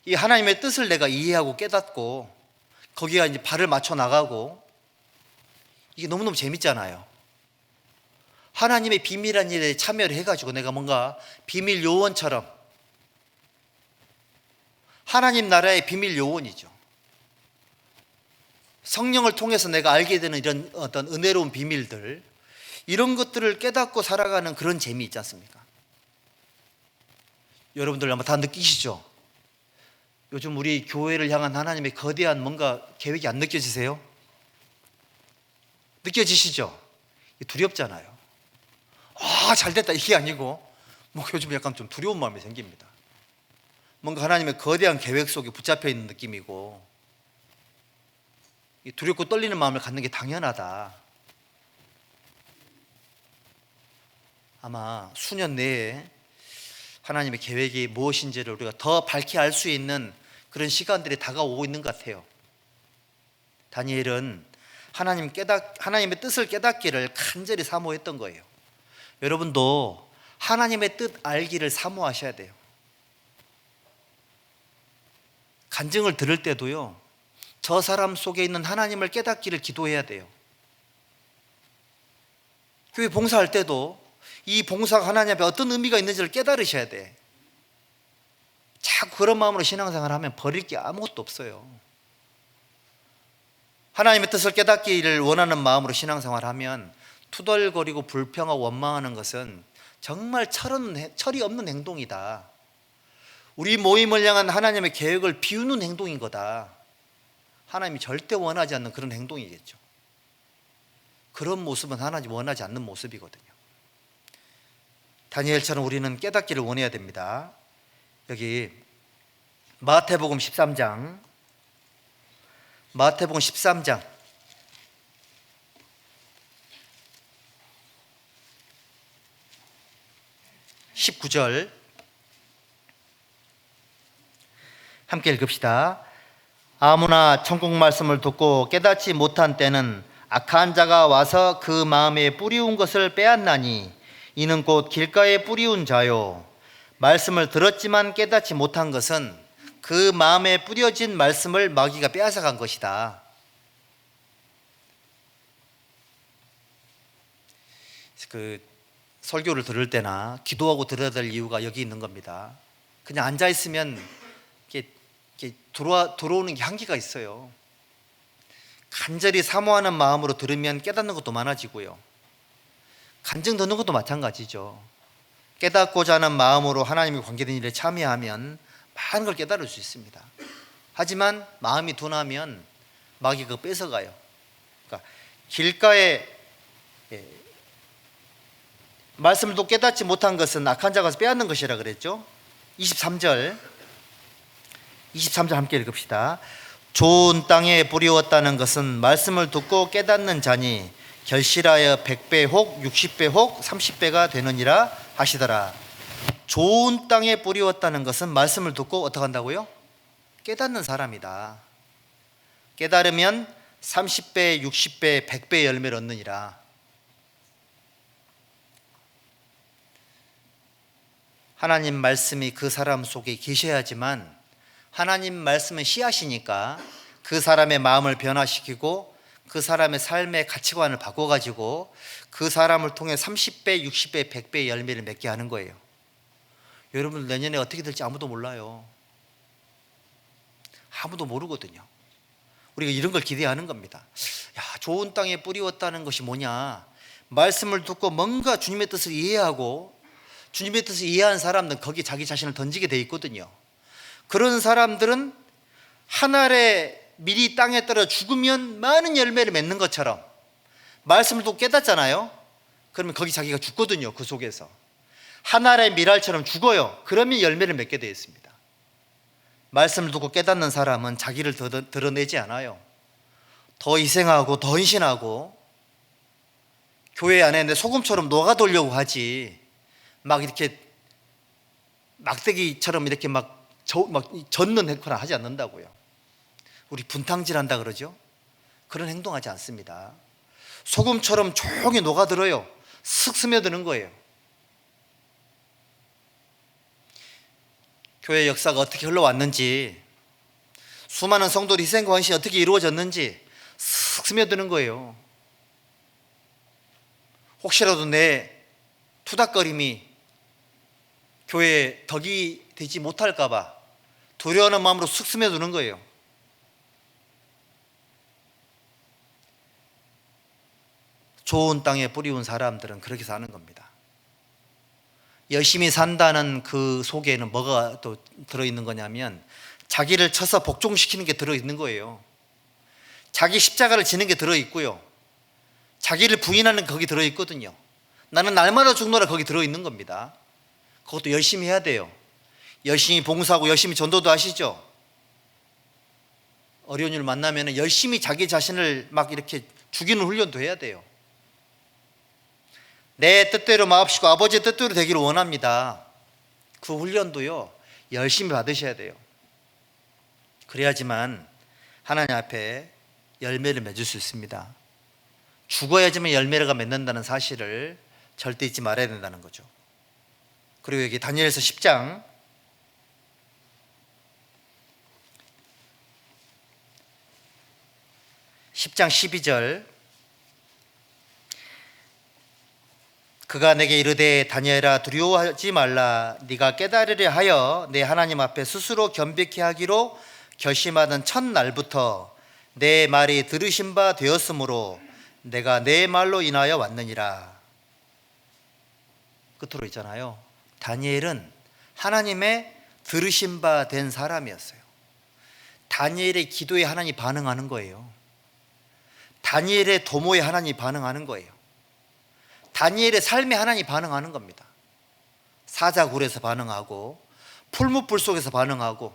이 하나님의 뜻을 내가 이해하고 깨닫고 거기에 이제 발을 맞춰 나가고 이게 너무너무 재밌잖아요. 하나님의 비밀한 일에 참여를 해가지고 내가 뭔가 비밀 요원처럼, 하나님 나라의 비밀 요원이죠. 성령을 통해서 내가 알게 되는 이런 어떤 은혜로운 비밀들, 이런 것들을 깨닫고 살아가는 그런 재미 있지 않습니까? 여러분들 아마 다 느끼시죠? 요즘 우리 교회를 향한 하나님의 거대한 뭔가 계획이 안 느껴지세요? 느껴지시죠? 두렵잖아요. 잘됐다 이게 아니고 요즘 약간 좀 두려운 마음이 생깁니다. 뭔가 하나님의 거대한 계획 속에 붙잡혀 있는 느낌이고 두렵고 떨리는 마음을 갖는 게 당연하다. 아마 수년 내에 하나님의 계획이 무엇인지를 우리가 더 밝히 알 수 있는 그런 시간들이 다가오고 있는 것 같아요. 다니엘은 하나님의 뜻을 깨닫기를 간절히 사모했던 거예요. 여러분도 하나님의 뜻 알기를 사모하셔야 돼요. 간증을 들을 때도요, 저 사람 속에 있는 하나님을 깨닫기를 기도해야 돼요. 교회 봉사할 때도 이 봉사가 하나님 앞에 어떤 의미가 있는지를 깨달으셔야 돼. 자꾸 그런 마음으로 신앙생활을 하면 버릴 게 아무것도 없어요. 하나님의 뜻을 깨닫기를 원하는 마음으로 신앙생활을 하면 투덜거리고 불평하고 원망하는 것은 정말 철이 없는 행동이다. 우리 모임을 향한 하나님의 계획을 비우는 행동인 거다. 하나님이 절대 원하지 않는 그런 행동이겠죠. 그런 모습은 하나님 원하지 않는 모습이거든요. 다니엘처럼 우리는 깨닫기를 원해야 됩니다. 여기 마태복음 13장 19절 함께 읽읍시다. 아무나 천국 말씀을 듣고 깨닫지 못한 때는 악한 자가 와서 그 마음에 뿌리운 것을 빼앗나니 이는 곧 길가에 뿌리운 자요. 말씀을 들었지만 깨닫지 못한 것은 그 마음에 뿌려진 말씀을 마귀가 빼앗아간 것이다. 그 설교를 들을 때나 기도하고 들어야 될 이유가 여기 있는 겁니다. 그냥 앉아 있으면 이렇게 들어오는 게 한계가 있어요. 간절히 사모하는 마음으로 들으면 깨닫는 것도 많아지고요. 간증 듣는 것도 마찬가지죠. 깨닫고자 하는 마음으로 하나님과 관계된 일에 참여하면 많은 걸 깨달을 수 있습니다. 하지만 마음이 둔하면 마귀가 그거 뺏어가요. 그러니까 길가에 말씀을 또 깨닫지 못한 것은 악한 자가 빼앗는 것이라 그랬죠. 23절 함께 읽읍시다. 좋은 땅에 뿌리웠다는 것은 말씀을 듣고 깨닫는 자니 결실하여 100배 혹 60배 혹 30배가 되느니라 하시더라. 좋은 땅에 뿌리웠다는 것은 말씀을 듣고 어떻게 한다고요? 깨닫는 사람이다. 깨달으면 30배, 60배, 100배 열매를 얻느니라. 하나님 말씀이 그 사람 속에 계셔야지만 하나님 말씀은 씨앗이니까 그 사람의 마음을 변화시키고 그 사람의 삶의 가치관을 바꿔가지고 그 사람을 통해 30배, 60배, 100배의 열매를 맺게 하는 거예요. 여러분 내년에 어떻게 될지 아무도 몰라요. 아무도 모르거든요. 우리가 이런 걸 기대하는 겁니다. 야, 좋은 땅에 뿌리웠다는 것이 뭐냐? 말씀을 듣고 뭔가 주님의 뜻을 이해하고 주님의 뜻을 이해한 사람들은 거기에 자기 자신을 던지게 돼 있거든요. 그런 사람들은 한 알에 밀이 땅에 떨어 죽으면 많은 열매를 맺는 것처럼 말씀을 또 깨닫잖아요. 그러면 거기 자기가 죽거든요. 그 속에서 한 알의 밀알처럼 죽어요. 그러면 열매를 맺게 되어 있습니다. 말씀을 듣고 깨닫는 사람은 자기를 드러내지 않아요. 더 희생하고 더 헌신하고 교회 안에 내 소금처럼 녹아들려고 하지 막 이렇게 막대기처럼 이렇게 막 젓는 행동을 하지 않는다고요. 우리 분탕질한다 그러죠. 그런 행동하지 않습니다. 소금처럼 조용히 녹아들어요. 슥 스며드는 거예요. 교회 역사가 어떻게 흘러왔는지, 수많은 성도들의 희생과 헌신이 어떻게 이루어졌는지 슥 스며드는 거예요. 혹시라도 내 투닥거림이 교회에 덕이 되지 못할까 봐 두려워하는 마음으로 쑥 스며드는 거예요. 좋은 땅에 뿌리운 사람들은 그렇게 사는 겁니다. 열심히 산다는 그 속에는 뭐가 또 들어있는 거냐면 자기를 쳐서 복종시키는 게 들어있는 거예요. 자기 십자가를 지는 게 들어있고요. 자기를 부인하는 게 거기 들어있거든요. 나는 날마다 죽노라 거기 들어있는 겁니다. 그것도 열심히 해야 돼요. 열심히 봉사하고 열심히 전도도 하시죠. 어려운 일 만나면 열심히 자기 자신을 막 이렇게 죽이는 훈련도 해야 돼요. 내 뜻대로 마옵시고 아버지의 뜻대로 되기를 원합니다. 그 훈련도요 열심히 받으셔야 돼요. 그래야지만 하나님 앞에 열매를 맺을 수 있습니다. 죽어야지만 열매가 맺는다는 사실을 절대 잊지 말아야 된다는 거죠. 그리고 여기 다니엘서 10장 12절 그가 내게 이르되 다니엘아 두려워하지 말라. 네가 깨달으려 하여 내 하나님 앞에 스스로 겸비케 하기로 결심하던 첫날부터 내 말이 들으신 바 되었으므로 내가 내 말로 인하여 왔느니라. 끝으로 있잖아요. 다니엘은 하나님의 들으신 바 된 사람이었어요. 다니엘의 기도에 하나님이 반응하는 거예요. 다니엘의 도모에 하나님이 반응하는 거예요. 다니엘의 삶에 하나님이 반응하는 겁니다. 사자굴에서 반응하고 풀무불 속에서 반응하고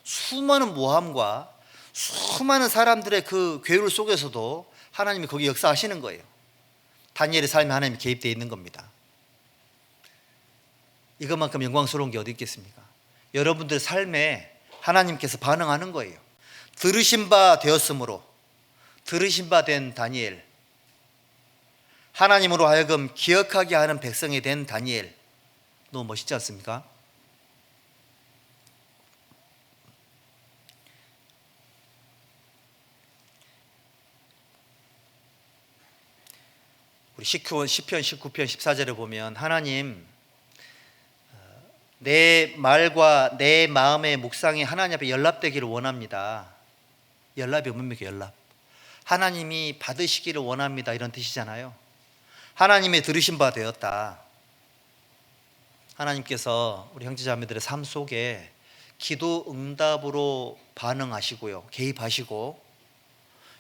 수많은 모함과 수많은 사람들의 그 괴물 속에서도 하나님이 거기 역사하시는 거예요. 다니엘의 삶에 하나님이 개입되어 있는 겁니다. 이것만큼 영광스러운 게 어디 있겠습니까? 여러분들 삶에 하나님께서 반응하는 거예요. 들으신 바 되었으므로, 들으신 바 된 다니엘, 하나님으로 하여금 기억하게 하는 백성이 된 다니엘, 너무 멋있지 않습니까? 우리 시편 19편 14절에 보면 하나님, 내 말과 내 마음의 묵상이 하나님 앞에 연락되기를 원합니다. 연락이 뭡니까? 연락. 하나님이 받으시기를 원합니다, 이런 뜻이잖아요. 하나님의 들으신 바 되었다. 하나님께서 우리 형제자매들의 삶 속에 기도 응답으로 반응하시고요, 개입하시고,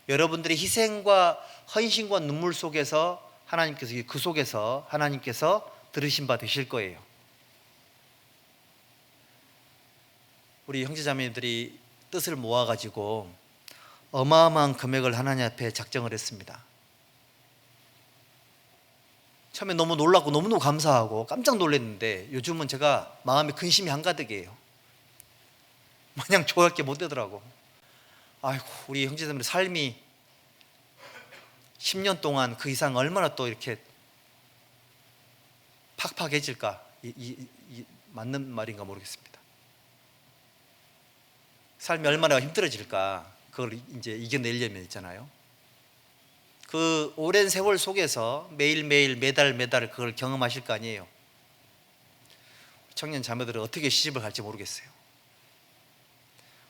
여러분들의 희생과 헌신과 눈물 속에서 하나님께서, 그 속에서 하나님께서 들으신 바 되실 거예요. 우리 형제자매들이 뜻을 모아가지고 어마어마한 금액을 하나님 앞에 작정을 했습니다. 처음에 너무 놀랐고 너무너무 감사하고 깜짝 놀랐는데 요즘은 제가 마음에 근심이 한가득이에요. 마냥 좋아할 게 못 되더라고. 아이고, 우리 형제자매들 삶이 10년 동안 그 이상 얼마나 또 이렇게 팍팍해질까? 맞는 말인가 모르겠습니다. 삶이 얼마나 힘들어질까? 그걸 이제 이겨내려면 있잖아요. 그 오랜 세월 속에서 매일매일 매달 그걸 경험하실 거 아니에요. 청년 자매들은 어떻게 시집을 갈지 모르겠어요.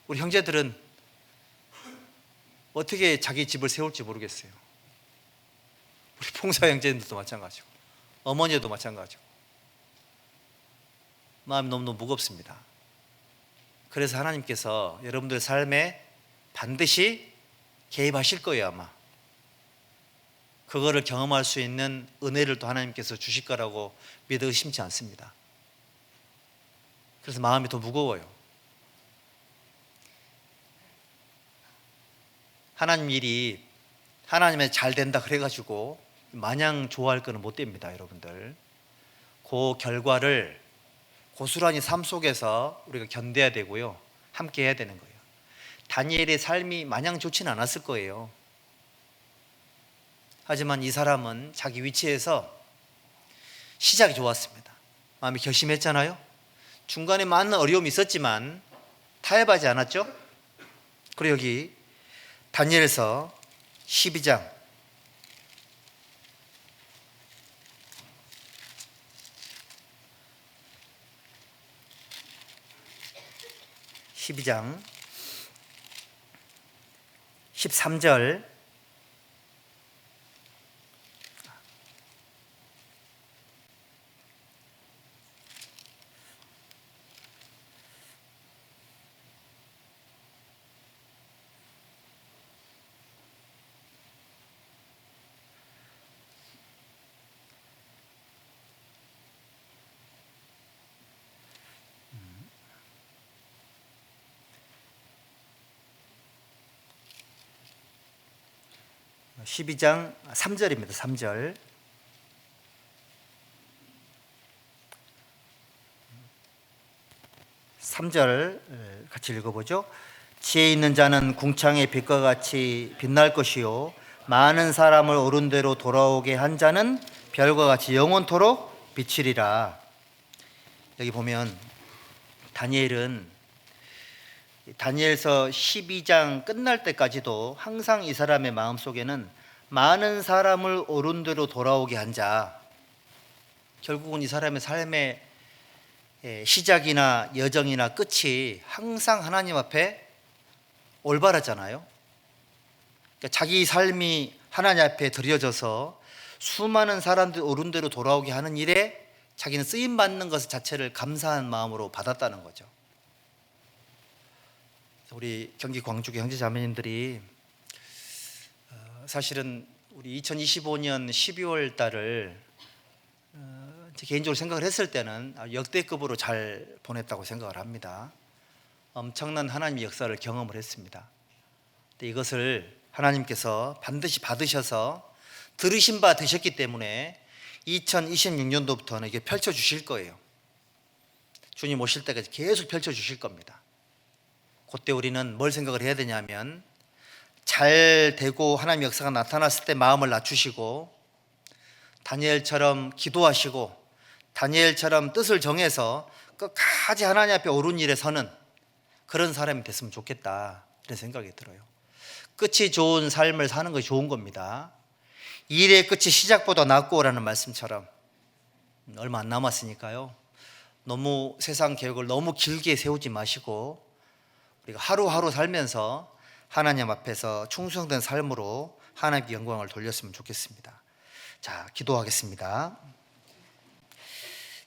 우리 형제들은 어떻게 자기 집을 세울지 모르겠어요. 우리 봉사 형제들도 마찬가지고 어머니도 마찬가지고 마음이 너무너무 무겁습니다. 그래서 하나님께서 여러분들 삶에 반드시 개입하실 거예요. 아마 그거를 경험할 수 있는 은혜를 또 하나님께서 주실 거라고 믿어 의심치 않습니다. 그래서 마음이 더 무거워요. 하나님 일이 하나님의 잘 된다 그래가지고 마냥 좋아할 거는 못 됩니다. 여러분들, 그 결과를 고스란히 삶 속에서 우리가 견뎌야 되고요, 함께 해야 되는 거예요. 다니엘의 삶이 마냥 좋지는 않았을 거예요. 하지만 이 사람은 자기 위치에서 시작이 좋았습니다. 마음이 결심했잖아요. 중간에 많은 어려움이 있었지만 타협하지 않았죠. 그리고 여기 다니엘서 12장 13절 (12장) 3절입니다. 3절. 같이 읽어보죠. 지혜 있는 자는 궁창의 빛과 같이 빛날 것이요, 많은 사람을 옳은 대로 돌아오게 한 자는 별과 같이 영원토록 비치리라. 여기 보면 다니엘서 12장 끝날 때까지도 항상 이 사람의 마음속에는 많은 사람을 옳은 대로 돌아오게 한 자, 결국은 이 사람의 삶의 시작이나 여정이나 끝이 항상 하나님 앞에 올바랐잖아요. 그러니까 자기 삶이 하나님 앞에 드려져서 수많은 사람들 옳은 대로 돌아오게 하는 일에 자기는 쓰임받는 것 자체를 감사한 마음으로 받았다는 거죠. 우리 경기 광주교 형제자매님들이 사실은 우리 2025년 12월 달을 개인적으로 생각을 했을 때는 역대급으로 잘 보냈다고 생각을 합니다. 엄청난 하나님의 역사를 경험을 했습니다. 이것을 하나님께서 반드시 받으셔서 들으신 바 되셨기 때문에 2026년도부터는 이게 펼쳐주실 거예요. 주님 오실 때까지 계속 펼쳐주실 겁니다. 그때 우리는 뭘 생각을 해야 되냐면 잘 되고 하나님의 역사가 나타났을 때 마음을 낮추시고 다니엘처럼 기도하시고 다니엘처럼 뜻을 정해서 끝까지 하나님 앞에 옳은 일에 서는 그런 사람이 됐으면 좋겠다, 이런 생각이 들어요. 끝이 좋은 삶을 사는 것이 좋은 겁니다. 일의 끝이 시작보다 낫고라는 말씀처럼 얼마 안 남았으니까요, 너무 세상 계획을 너무 길게 세우지 마시고 우리가 하루하루 살면서 하나님 앞에서 충성된 삶으로 하나님께 영광을 돌렸으면 좋겠습니다. 자, 기도하겠습니다.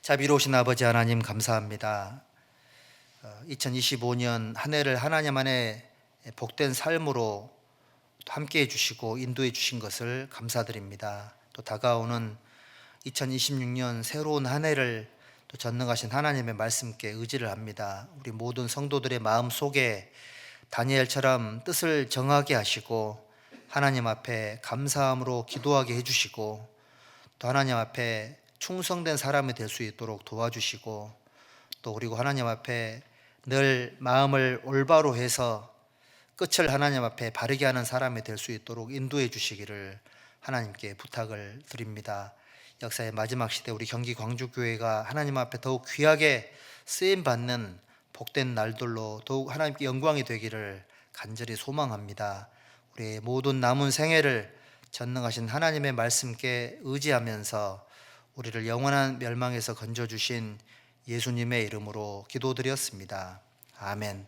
자비로우신 아버지 하나님, 감사합니다. 2025년 한 해를 하나님 안에 복된 삶으로 함께해 주시고 인도해 주신 것을 감사드립니다. 또 다가오는 2026년 새로운 한 해를 또 전능하신 하나님의 말씀께 의지를 합니다. 우리 모든 성도들의 마음 속에 다니엘처럼 뜻을 정하게 하시고 하나님 앞에 감사함으로 기도하게 해주시고 또 하나님 앞에 충성된 사람이 될 수 있도록 도와주시고 또 그리고 하나님 앞에 늘 마음을 올바로 해서 끝을 하나님 앞에 바르게 하는 사람이 될 수 있도록 인도해 주시기를 하나님께 부탁을 드립니다. 역사의 마지막 시대 우리 경기 광주교회가 하나님 앞에 더욱 귀하게 쓰임받는 복된 날들로 더욱 하나님께 영광이 되기를 간절히 소망합니다. 우리의 모든 남은 생애를 전능하신 하나님의 말씀께 의지하면서 우리를 영원한 멸망에서 건져주신 예수님의 이름으로 기도드렸습니다. 아멘.